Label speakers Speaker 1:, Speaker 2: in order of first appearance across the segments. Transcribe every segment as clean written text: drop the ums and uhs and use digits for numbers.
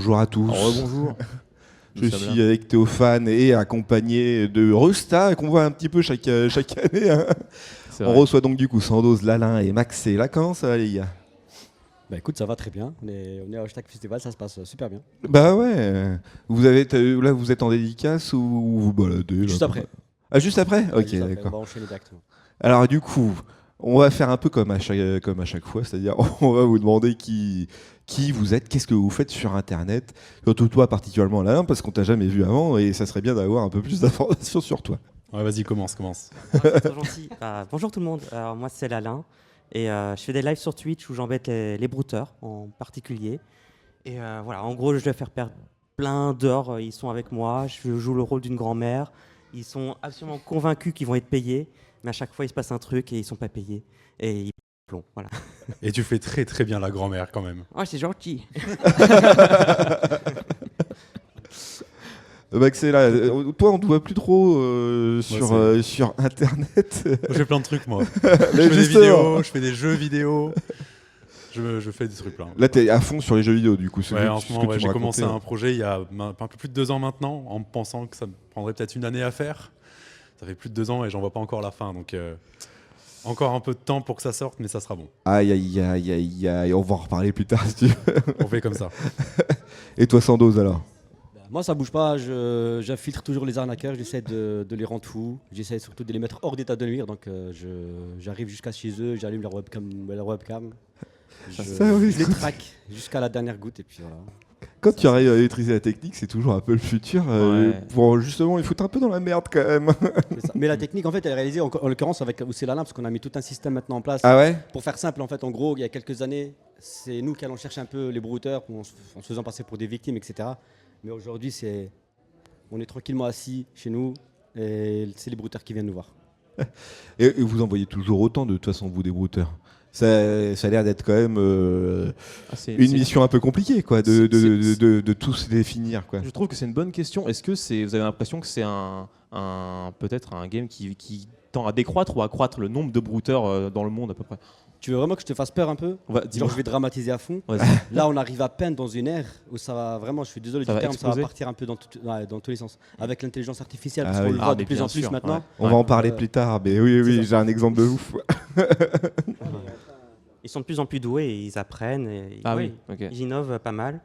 Speaker 1: bonjour à tous.
Speaker 2: Bonjour.
Speaker 1: Je suis avec Théophane et accompagné de Rusta, qu'on voit un petit peu chaque année. Hein. On reçoit donc du coup Sandoz, Lalin et Max et Lacan, ça va les gars?
Speaker 3: Bah écoute, ça va très bien. On est à Hashtag Festival, ça se passe super bien.
Speaker 1: Bah ouais. Là, vous êtes en dédicace ou vous baladez?
Speaker 3: Juste après.
Speaker 1: Ah, juste après?
Speaker 3: Ouais,
Speaker 1: Ok,
Speaker 3: juste après,
Speaker 1: d'accord.
Speaker 3: on va enchaîner directement.
Speaker 1: Alors du coup, on va faire un peu comme à chaque fois, c'est-à-dire on va vous demander qui vous êtes, qu'est-ce que vous faites sur Internet, surtout toi particulièrement Alain, parce qu'on t'a jamais vu avant et ça serait bien d'avoir un peu plus d'informations sur toi.
Speaker 2: Ouais, vas-y, commence.
Speaker 4: C'est trop gentil. Bonjour tout le monde, alors, moi c'est Lalin et je fais des lives sur Twitch où j'embête les brouteurs en particulier. Et voilà, en gros je vais faire perdre plein d'heures, ils sont avec moi, je joue le rôle d'une grand-mère, ils sont absolument convaincus qu'ils vont être payés, mais à chaque fois il se passe un truc et ils sont pas payés et ils plomb, voilà.
Speaker 2: Et tu fais très très bien la grand-mère quand même.
Speaker 4: Oh c'est gentil.
Speaker 1: Max est là. Toi, on ne te voit plus trop sur Internet.
Speaker 2: Je fais plein de trucs moi.
Speaker 1: Mais
Speaker 2: Je fais des
Speaker 1: justement.
Speaker 2: vidéos, je fais des jeux vidéo. Je fais des trucs plein.
Speaker 1: Là, t'es à fond sur les jeux vidéo, du coup.
Speaker 2: Ouais, en ce moment, j'ai commencé
Speaker 1: un
Speaker 2: un projet il y a un peu plus de 2 ans maintenant, en pensant que ça me prendrait peut-être une année à faire. Ça fait plus de 2 ans et j'en vois pas encore la fin, donc encore un peu de temps pour que ça sorte, mais ça sera bon.
Speaker 1: Aïe, aïe, aïe, aïe, aïe. On va en reparler plus tard, si tu veux.
Speaker 2: On fait comme ça.
Speaker 1: Et toi, Sandoz, alors?
Speaker 3: Moi, ça bouge pas. J'infiltre toujours les arnaqueurs. J'essaie de les rendre fous. J'essaie surtout de les mettre hors d'état de nuire. Donc, j'arrive jusqu'à chez eux. J'allume leur webcam. Je les traque jusqu'à la dernière goutte. Et puis voilà.
Speaker 1: Quand tu arrives à maîtriser la technique, c'est toujours un peu le futur. Pour justement, il faut un peu dans la merde quand même.
Speaker 3: C'est ça. Mais la technique, en fait, elle est réalisée en l'occurrence avec Lalin, parce qu'on a mis tout un système maintenant en place.
Speaker 1: Ah ouais?
Speaker 3: Pour faire simple, en fait, en gros, il y a quelques années, c'est nous qui allons chercher un peu les brouteurs en se faisant passer pour des victimes, etc. Mais aujourd'hui, on est tranquillement assis chez nous et c'est les brouteurs qui viennent nous voir.
Speaker 1: Et vous en voyez toujours autant, de toute façon, vous, des brouteurs. Ça a l'air d'être quand même une mission un peu compliquée, quoi, de tous définir, quoi.
Speaker 5: Je trouve que c'est une bonne question. Est-ce que vous avez l'impression que c'est peut-être un game qui tend à décroître ou à accroître le nombre de brouteurs dans le monde à peu près?
Speaker 3: Tu veux vraiment que je te fasse peur un peu? Je vais dramatiser à fond. Là, on arrive à peine dans une ère où ça va vraiment, je suis désolé du terme, ça va partir un peu dans tous les sens. Avec l'intelligence artificielle, parce qu'on le voit de plus en plus maintenant.
Speaker 1: On va en parler plus tard, mais oui, j'ai un exemple de ouf.
Speaker 4: Ils sont de plus en plus doués et ils apprennent. Et ils innovent pas mal.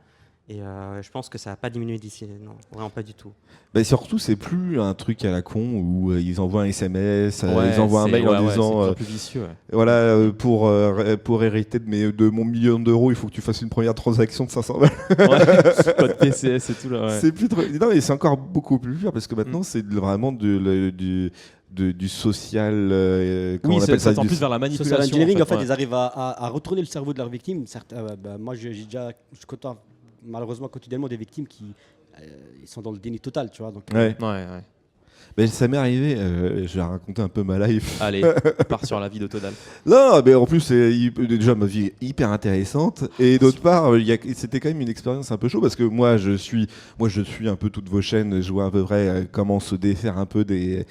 Speaker 4: Et je pense que ça va pas diminuer d'ici. Non, vraiment pas du tout.
Speaker 1: Bah surtout, c'est plus un truc à la con où ils envoient un SMS, ils envoient un mail en disant
Speaker 5: c'est plus vicieux,
Speaker 1: voilà, pour hériter de mon million d'euros, il faut que tu fasses une première transaction de 500 balles.
Speaker 5: Pas de PCS et tout là. Ouais.
Speaker 1: C'est plus trop... Non, mais c'est encore beaucoup plus dur parce que maintenant c'est vraiment du social.
Speaker 5: Oui, c'est en plus vers la manipulation.
Speaker 3: Social engineering, en fait, ils arrivent à retourner le cerveau de leurs victimes. Moi, je côtoie malheureusement quotidiennement des victimes qui ils sont dans le déni total, tu vois. Donc,
Speaker 1: ouais. Mais ça m'est arrivé, je vais raconter un peu ma life.
Speaker 5: Allez, part sur la vie de Todal.
Speaker 1: Non, mais en plus, déjà ma vie est hyper intéressante. Et d'autre part, c'était quand même une expérience un peu chaude parce que moi, je suis un peu toutes vos chaînes, je vois à peu près comment se défaire un peu des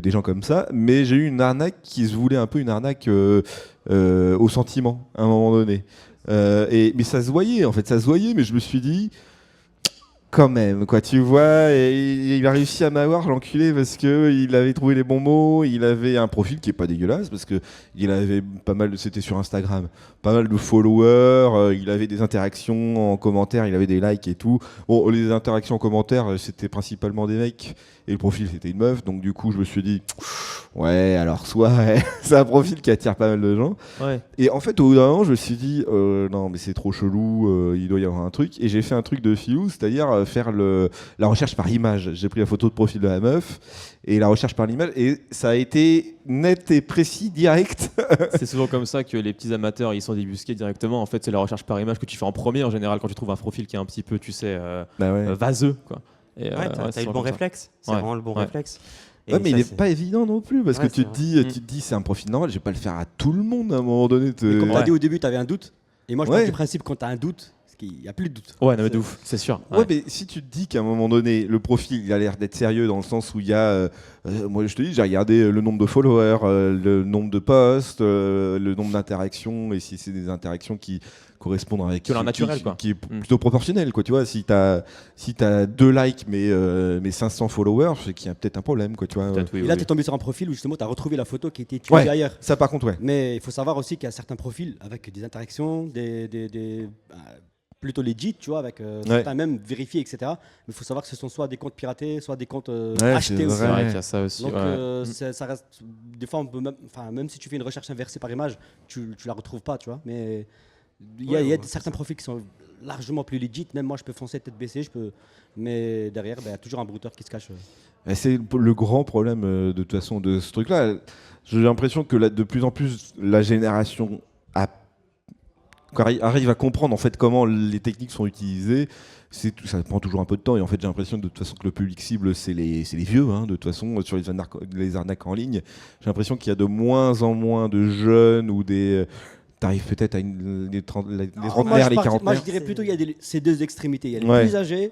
Speaker 1: gens comme ça. Mais j'ai eu une arnaque qui se voulait un peu une arnaque au sentiment à un moment donné. Mais ça se voyait, mais je me suis dit, quand même, quoi, tu vois, et il a réussi à m'avoir, l'enculé, parce qu'il avait trouvé les bons mots, il avait un profil qui est pas dégueulasse, parce que il avait c'était sur Instagram, pas mal de followers, il avait des interactions en commentaire, il avait des likes et tout. Bon, les interactions en commentaire, c'était principalement des mecs, et le profil c'était une meuf, donc du coup je me suis dit, ouais, alors c'est un profil qui attire pas mal de gens.
Speaker 5: Ouais.
Speaker 1: Et en fait, au bout d'un moment, je me suis dit, non, mais c'est trop chelou, il doit y avoir un truc. Et j'ai fait un truc de filou, c'est-à-dire faire la recherche par image. J'ai pris la photo de profil de la meuf et la recherche par l'image, et ça a été net et précis, direct.
Speaker 5: C'est souvent comme ça que les petits amateurs ils sont débusqués directement. En fait, c'est la recherche par image que tu fais en premier en général quand tu trouves un profil qui est un petit peu, tu sais, vaseux, quoi. Et,
Speaker 4: t'as eu le bon réflexe. C'est vraiment le bon réflexe.
Speaker 1: Ouais, mais il n'est pas évident non plus parce que tu te dis c'est un profil normal, je vais pas le faire à tout le monde à un moment donné.
Speaker 3: Comme tu as dit au début, tu avais un doute. Et moi, je pars du principe quand tu as un doute, qu'il n'y a plus de doute.
Speaker 5: Ouais, non, mais de ouf, c'est sûr.
Speaker 1: Ouais, mais si tu te dis qu'à un moment donné, le profil il a l'air d'être sérieux dans le sens où il y a. Moi, je te dis, j'ai regardé le nombre de followers, le nombre de posts, le nombre d'interactions, et si c'est des interactions qui correspondent avec.
Speaker 5: Qui ont l'air naturelles, quoi.
Speaker 1: Qui est plutôt proportionnel, quoi. Tu vois, si t'as 2 likes, mais 500 followers, c'est qu'il y a peut-être un problème, quoi. Tu vois.
Speaker 3: Et là, tu es tombé sur un profil où justement, tu as retrouvé la photo qui était utilisée ailleurs.
Speaker 1: Ça, par contre, ouais.
Speaker 3: Mais il faut savoir aussi qu'il y a certains profils avec des interactions, plutôt legit, tu vois, avec certains même vérifiés, etc. Mais il faut savoir que ce sont soit des comptes piratés, soit des comptes achetés aussi.
Speaker 5: C'est vrai qu'il y a ça aussi.
Speaker 3: Donc ça reste, des fois, on peut même si tu fais une recherche inversée par image, tu la retrouves pas, tu vois. Mais il y a certains profils qui sont largement plus legit. Même moi, je peux foncer tête baissée, mais derrière, il y a toujours un brouteur qui se cache.
Speaker 1: C'est le grand problème de toute façon de ce truc-là. J'ai l'impression que de plus en plus la génération arrive à comprendre en fait comment les techniques sont utilisées. Ça prend toujours un peu de temps et en fait j'ai l'impression de toute façon que le public cible c'est les vieux, hein, de toute façon sur les arnaques en ligne. J'ai l'impression qu'il y a de moins en moins de jeunes ou des t'arrives peut-être à les trentenaires, les quarantenaires.
Speaker 3: Moi je dirais plutôt il y a ces deux extrémités. Il y a les plus âgés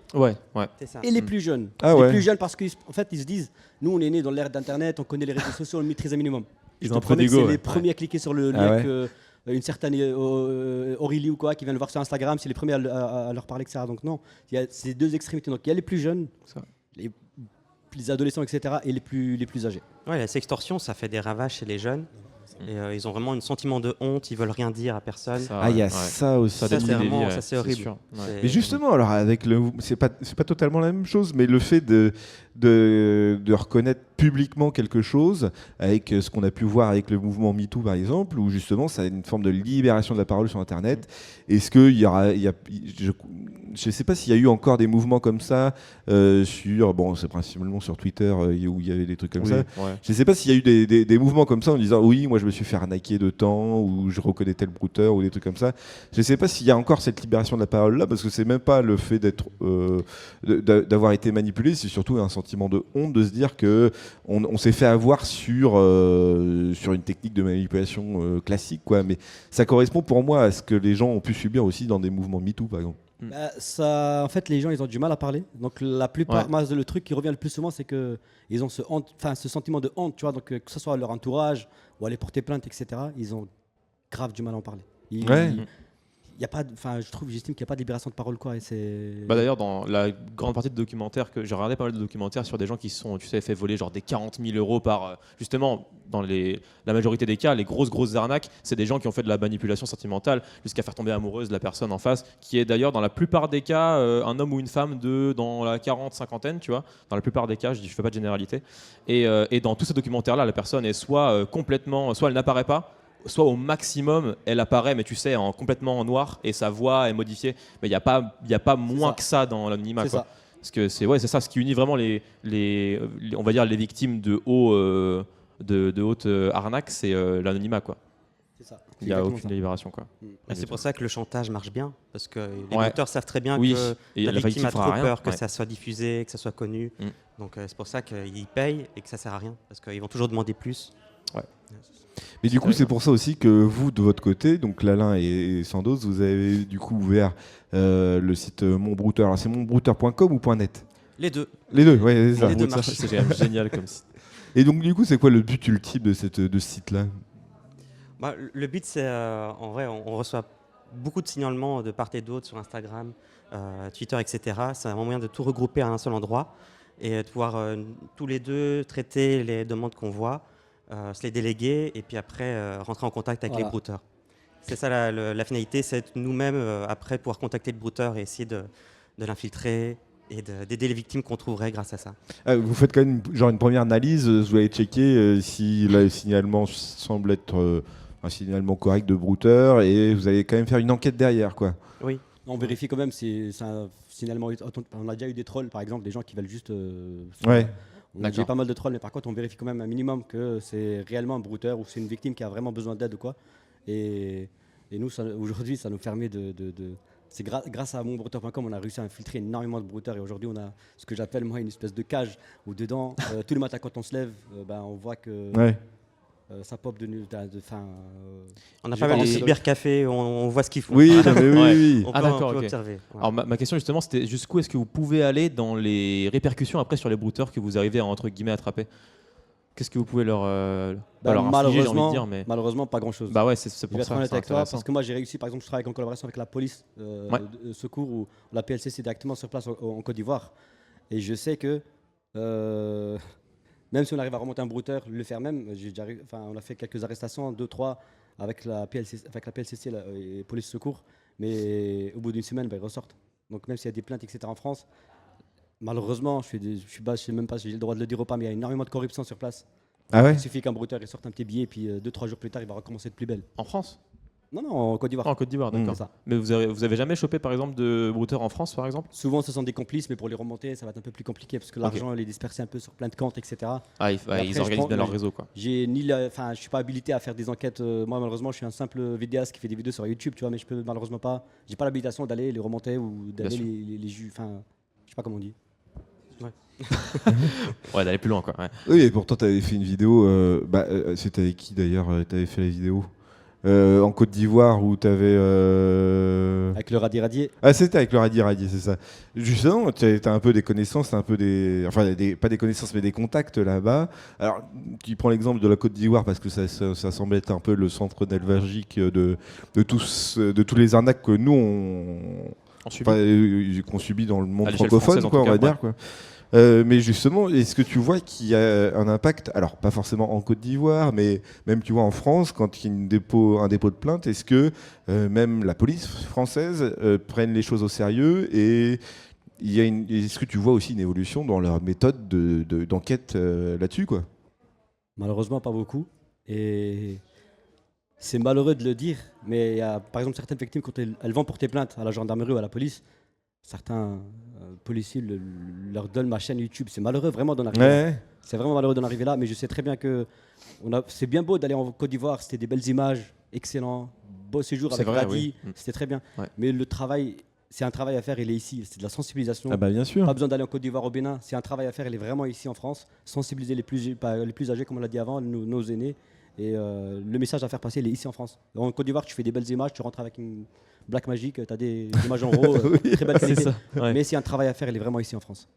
Speaker 3: et les plus jeunes. Les plus jeunes parce qu'en fait ils se disent nous on est nés dans l'ère d'internet, on connaît les réseaux sociaux, on le maîtrise un minimum.
Speaker 5: Ils ont un peu d'ego.
Speaker 3: C'est les premiers à cliquer sur le lien une certaine Aurélie ou quoi qui vient le voir sur Instagram, c'est les premiers à leur parler, etc. Donc non, il y a ces deux extrémités. Donc il y a les plus jeunes, les adolescents, etc. et les plus âgés.
Speaker 4: Ouais, la sextorsion, ça fait des ravages chez les jeunes. Et ils ont vraiment un sentiment de honte, ils veulent rien dire à personne.
Speaker 1: Il y a ça aussi.
Speaker 4: Ça, c'est horrible.
Speaker 1: Mais justement, alors avec c'est pas totalement la même chose, mais le fait de reconnaître publiquement quelque chose, avec ce qu'on a pu voir avec le mouvement MeToo par exemple, où justement ça a une forme de libération de la parole sur Internet. Est-ce qu'il y aura, je ne sais pas s'il y a eu encore des mouvements comme ça c'est principalement sur Twitter où il y avait des trucs comme ça. Ouais. Je ne sais pas s'il y a eu des mouvements comme ça en disant oui, moi je me suis fait arnaquer de temps ou je reconnais tel brouteur ou des trucs comme ça. Je ne sais pas s'il y a encore cette libération de la parole là, parce que c'est même pas le fait d'avoir été manipulé, c'est surtout un sentiment de honte de se dire que on s'est fait avoir sur une technique de manipulation classique, quoi. Mais ça correspond pour moi à ce que les gens ont pu subir aussi dans des mouvements MeToo par exemple.
Speaker 3: En fait, les gens, ils ont du mal à parler. Donc, la plupart, le truc qui revient le plus souvent, c'est qu'ils ont ce sentiment de honte, tu vois. Donc, que ce soit leur entourage ou aller porter plainte, etc., ils ont grave du mal à en parler. J'estime qu'il n'y a pas de libération de parole, quoi.
Speaker 5: D'ailleurs, dans la grande partie de documentaires j'ai regardé pas mal de documentaires sur des gens qui se sont, fait voler genre des 40 000 euros par, justement, dans la majorité des cas, les grosses arnaques, c'est des gens qui ont fait de la manipulation sentimentale jusqu'à faire tomber amoureuse la personne en face, qui est d'ailleurs dans la plupart des cas un homme ou une femme dans la 40-50aine, tu vois. Dans la plupart des cas, je fais pas de généralité. Et dans tous ces documentaires-là, la personne est soit elle n'apparaît pas, soit au maximum elle apparaît, mais tu sais, complètement en noir, et sa voix est modifiée. Mais il n'y a pas moins que ça dans l'anonymat, quoi. Parce que c'est ça, ce qui unit vraiment on va dire les victimes de haute arnaque, c'est l'anonymat, quoi.
Speaker 3: C'est ça.
Speaker 5: Il n'y a aucune libération, quoi.
Speaker 4: C'est pour ça que le chantage marche bien, parce que les auteurs savent très bien que la victime a trop peur que ça soit diffusé, que ça soit connu. Donc c'est pour ça qu'ils payent et que ça sert à rien, parce qu'ils vont toujours demander plus.
Speaker 1: Mais du coup, c'est pour ça aussi que vous, de votre côté, donc Lalin et Sandoz, vous avez du coup ouvert le site Mon Brouteur. Alors, c'est monbrouteur.com ou .net ?
Speaker 4: Les deux.
Speaker 1: Les deux, ouais, c'est ça.
Speaker 4: Les deux marchent.
Speaker 5: C'est génial comme site.
Speaker 1: Et donc, du coup, c'est quoi le but ultime de ce site-là ?
Speaker 4: Le but, c'est en vrai, on reçoit beaucoup de signalements de part et d'autre sur Instagram, Twitter, etc. C'est un moyen de tout regrouper à un seul endroit et de pouvoir tous les deux traiter les demandes qu'on voit. Se les déléguer et puis après rentrer en contact avec les brouteurs. C'est ça la finalité, c'est nous-mêmes après pouvoir contacter le brouteur et essayer de l'infiltrer et d'aider les victimes qu'on trouverait grâce à ça.
Speaker 1: Vous faites quand même une première analyse, vous allez checker si le signalement semble être un signalement correct de brouteur et vous allez quand même faire une enquête derrière, quoi.
Speaker 4: Oui.
Speaker 3: On vérifie quand même si c'est un signalement. On a déjà eu des trolls, par exemple, des gens qui veulent juste... On a déjà pas mal de trolls, mais par contre, on vérifie quand même un minimum que c'est réellement un brouteur ou c'est une victime qui a vraiment besoin d'aide ou quoi. Et nous, aujourd'hui, ça nous permet c'est grâce à monbrouteur.com, on a réussi à infiltrer énormément de brouteurs. Et aujourd'hui, on a ce que j'appelle, moi, une espèce de cage où dedans, tous les matins, quand on se lève, on voit que ça pop
Speaker 4: On a
Speaker 3: j'ai
Speaker 4: pas mal
Speaker 3: pas
Speaker 4: de
Speaker 3: envie de-
Speaker 4: cybercafés, on voit ce qu'ils font.
Speaker 1: Oui, non, mais oui,
Speaker 5: Ouais.
Speaker 1: oui.
Speaker 4: On
Speaker 5: Ah,
Speaker 4: peut,
Speaker 5: d'accord,
Speaker 4: on peut
Speaker 5: ok.
Speaker 4: observer. Ouais.
Speaker 5: Alors ma question justement c'était jusqu'où est-ce que vous pouvez aller dans les répercussions après sur les brouteurs que vous arrivez à entre guillemets attraper. Qu'est-ce que vous pouvez leur, pas leur infliger, j'ai envie de dire, mais
Speaker 3: malheureusement, pas grand-chose.
Speaker 5: bah ouais, c'est
Speaker 3: Je
Speaker 5: pour
Speaker 3: vais être
Speaker 5: ça.
Speaker 3: honnête
Speaker 5: C'est
Speaker 3: avec toi,
Speaker 5: intéressant.
Speaker 3: parce que moi j'ai réussi, par exemple, je travaille en collaboration avec la police
Speaker 5: Ouais.
Speaker 3: de secours ou la PLCC directement sur place en Côte d'Ivoire. Et je sais que même si on arrive à remonter un brouteur, le faire même, on a fait quelques arrestations, 2, 3, avec la PLCC et police secours, mais au bout d'une semaine, ils ressortent. Donc même s'il y a des plaintes, etc. en France, malheureusement, je sais même pas si j'ai le droit de le dire ou pas, mais il y a énormément de corruption sur place.
Speaker 1: Ah ouais.
Speaker 3: Il suffit qu'un brouteur il sorte un petit billet et puis 2-3 jours plus tard, il va recommencer de plus belle.
Speaker 5: En France?
Speaker 3: Non, en Côte d'Ivoire.
Speaker 5: En Côte d'Ivoire,
Speaker 1: Mm.
Speaker 5: d'accord.
Speaker 3: C'est ça.
Speaker 5: Mais vous avez jamais chopé par exemple de brouteurs en France par exemple?
Speaker 3: Souvent, ce sont des complices, mais pour les remonter, ça va être un peu plus compliqué parce que l'argent il est dispersé un peu sur plein de comptes, etc.
Speaker 5: Ah,
Speaker 3: après,
Speaker 5: ils
Speaker 3: je
Speaker 5: organisent
Speaker 3: pense-
Speaker 5: bien leur
Speaker 3: ouais.
Speaker 5: réseau quoi.
Speaker 3: Je suis pas habilité à faire des enquêtes. Moi, malheureusement, je suis un simple vidéaste qui fait des vidéos sur YouTube, tu vois, mais je peux malheureusement pas. J'ai pas l'habilitation d'aller les remonter ou d'aller
Speaker 5: sûr.
Speaker 3: les juger. Enfin, je sais pas comment on dit.
Speaker 5: Ouais, d'aller plus loin quoi. Ouais.
Speaker 1: Oui, et pourtant, tu avais fait une vidéo. C'était avec qui d'ailleurs tu avais fait la vidéo en Côte d'Ivoire où tu avais.
Speaker 3: Avec le radier.
Speaker 1: Ah, c'était avec le Radier, c'est ça. Justement, tu as un peu des connaissances, pas des connaissances, mais des contacts là-bas. Alors, tu prends l'exemple de la Côte d'Ivoire parce que ça semble être un peu le centre névralgique de tous les arnaques que nous, qu'on subit dans le monde
Speaker 5: À l'échelle
Speaker 1: francophone,
Speaker 5: française, en
Speaker 1: quoi,
Speaker 5: tout
Speaker 1: on va
Speaker 5: cas,
Speaker 1: dire. Quoi. Mais justement, est-ce que tu vois qu'il y a un impact, alors pas forcément en Côte d'Ivoire, mais même tu vois en France, quand il y a un dépôt de plainte, est-ce que même la police française prenne les choses au sérieux et est-ce que tu vois aussi une évolution dans leur méthode d'enquête là-dessus, quoi?
Speaker 3: Malheureusement, pas beaucoup. Et c'est malheureux de le dire, mais il y a par exemple certaines victimes, quand elles vont porter plainte à la gendarmerie ou à la police, certains policiers leur donnent ma chaîne YouTube. C'est malheureux vraiment d'en arriver là.
Speaker 1: Ouais.
Speaker 3: C'est vraiment malheureux d'en arriver là, mais je sais très bien que c'est bien beau d'aller en Côte d'Ivoire, c'était des belles images, excellent, beau séjour
Speaker 5: C'est
Speaker 3: avec
Speaker 5: vrai,
Speaker 3: Radi,
Speaker 5: oui.
Speaker 3: c'était très bien.
Speaker 5: Ouais.
Speaker 3: Mais le travail, c'est un travail à faire, il est ici, c'est de la sensibilisation.
Speaker 1: Ah bah bien sûr.
Speaker 3: Pas besoin d'aller en Côte d'Ivoire, au Bénin. C'est un travail à faire. Il est vraiment ici en France. Sensibiliser les plus âgés, comme on l'a dit avant, nos aînés. Et le message à faire passer, il est ici en France. En Côte d'Ivoire, tu fais des belles images, tu rentres avec une Black Magic, tu as des images en RAW, très belle
Speaker 5: C'est
Speaker 3: qualité.
Speaker 5: ça. Ouais.
Speaker 3: Mais c'est un travail à faire, il est vraiment ici en France.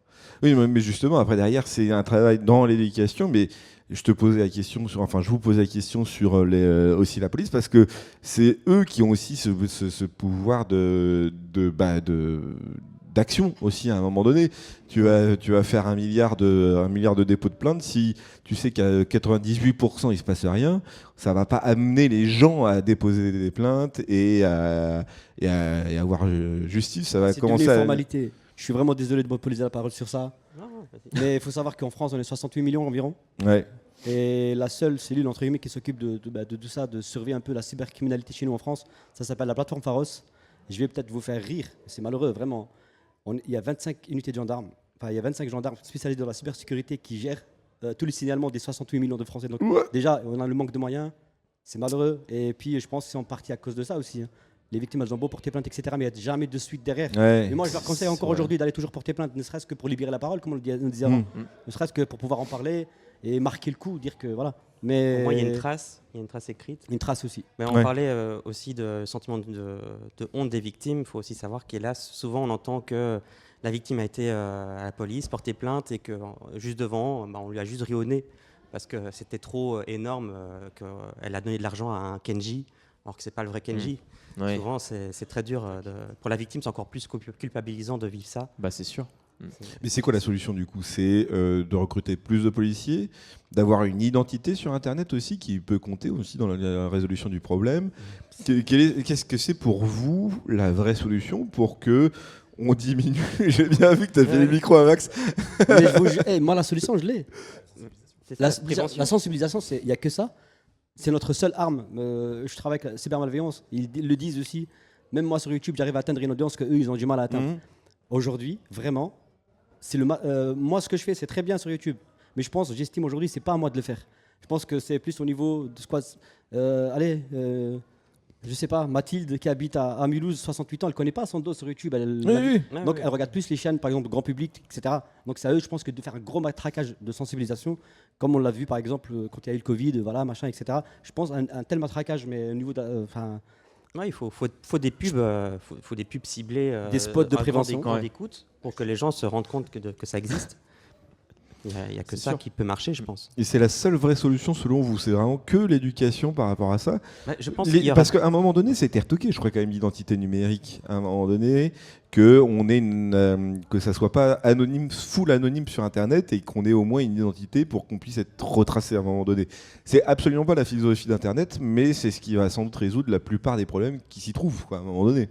Speaker 1: Oui, mais justement, après, derrière, c'est un travail dans l'éducation, mais je vous posais la question sur aussi la police, parce que c'est eux qui ont aussi ce pouvoir d'action aussi à un moment donné. Tu vas faire un milliard de dépôts de plainte, si tu sais qu'à 98% il se passe rien, ça va pas amener les gens à déposer des plaintes et à avoir justice. Ça va
Speaker 3: C'est
Speaker 1: commencer
Speaker 3: devenu une
Speaker 1: à...
Speaker 3: formalité. Je suis vraiment désolé de monopoliser la parole sur ça.
Speaker 4: Non, vas-y.
Speaker 3: Mais il faut savoir qu'en France, on est 68 millions environ.
Speaker 1: Ouais.
Speaker 3: Et la seule cellule, entre guillemets, qui s'occupe de tout ça, de surveiller un peu la cybercriminalité chez nous en France, ça s'appelle la plateforme Pharos. Je vais peut-être vous faire rire, c'est malheureux, vraiment. Il y a 25 unités de gendarmes, enfin, il y a 25 gendarmes spécialisés dans la cybersécurité qui gèrent tous les signalements des 68 millions de Français. Donc, déjà, on a le manque de moyens, c'est malheureux. Et puis, je pense que c'est en partie à cause de ça aussi. Hein. Les victimes, elles ont beau porter plainte, etc., mais il n'y a jamais de suite derrière.
Speaker 1: Ouais.
Speaker 3: Mais moi, je leur conseille encore aujourd'hui d'aller toujours porter plainte, ne serait-ce que pour libérer la parole, comme on le disait avant. Ne serait-ce que pour pouvoir en parler et marquer le coup, dire que voilà. Mais
Speaker 4: Au moins, il y a une trace écrite.
Speaker 3: une trace aussi.
Speaker 4: Mais on
Speaker 1: Ouais.
Speaker 4: parlait aussi de sentiment de honte des victimes. Il faut aussi savoir qu'hélas, souvent on entend que la victime a été à la police, porté plainte et que juste devant, on lui a juste ri au nez parce que c'était trop énorme qu'elle a donné de l'argent à un Kenji alors que c'est pas le vrai Kenji.
Speaker 5: Ouais.
Speaker 4: Souvent, c'est très dur. Pour la victime, c'est encore plus culpabilisant de vivre ça.
Speaker 5: Bah c'est sûr.
Speaker 1: Mais c'est quoi la solution du coup? C'est de recruter plus de policiers, d'avoir une identité sur Internet aussi qui peut compter aussi dans la résolution du problème. Qu'est-ce que c'est pour vous la vraie solution pour que on diminue? J'ai bien vu que tu as fait les micros à Max.
Speaker 3: Mais je vous jure, moi, la solution, je l'ai.
Speaker 4: C'est
Speaker 3: La,
Speaker 4: ça, prévention.
Speaker 3: la sensibilisation, il n'y a que ça. C'est notre seule arme. Je travaille avec la cybermalveillance. Ils le disent aussi. Même moi, sur YouTube, j'arrive à atteindre une audience qu'eux, ils ont du mal à atteindre. Aujourd'hui, vraiment, moi, ce que je fais, c'est très bien sur YouTube. Mais j'estime aujourd'hui, c'est pas à moi de le faire. Je pense que c'est plus au niveau de ce quoi. Je sais pas, Mathilde qui habite à Mulhouse, 68 ans, elle connaît pas son dos sur YouTube.
Speaker 1: Oui.
Speaker 4: Ouais,
Speaker 3: Donc
Speaker 4: ouais.
Speaker 3: elle regarde plus les chaînes, par exemple, grand public, etc. Donc c'est à eux, je pense, que de faire un gros matraquage de sensibilisation, comme on l'a vu par exemple quand il y a eu le Covid, voilà, machin, etc. Je pense un tel matraquage, mais au niveau
Speaker 4: Ouais, il faut des pubs, faut des pubs ciblées,
Speaker 3: Des spots de
Speaker 4: à
Speaker 3: prévention.
Speaker 4: grande
Speaker 5: Ouais.
Speaker 4: écoute, pour que les gens se rendent compte que ça existe. Il y a que
Speaker 1: C'est
Speaker 4: ça
Speaker 1: sûr.
Speaker 4: qui peut marcher, je pense.
Speaker 1: Et c'est la seule vraie solution selon vous. C'est vraiment que l'éducation par rapport à ça.
Speaker 4: Je pense qu'il y aura
Speaker 1: Parce qu'à un moment donné, c'était retoqué, je crois, quand même, l'identité numérique. À un moment donné, que ça soit pas anonyme, full anonyme sur Internet et qu'on ait au moins une identité pour qu'on puisse être retracé à un moment donné. C'est absolument pas la philosophie d'Internet, mais c'est ce qui va sans doute résoudre la plupart des problèmes qui s'y trouvent, quoi, à un moment donné.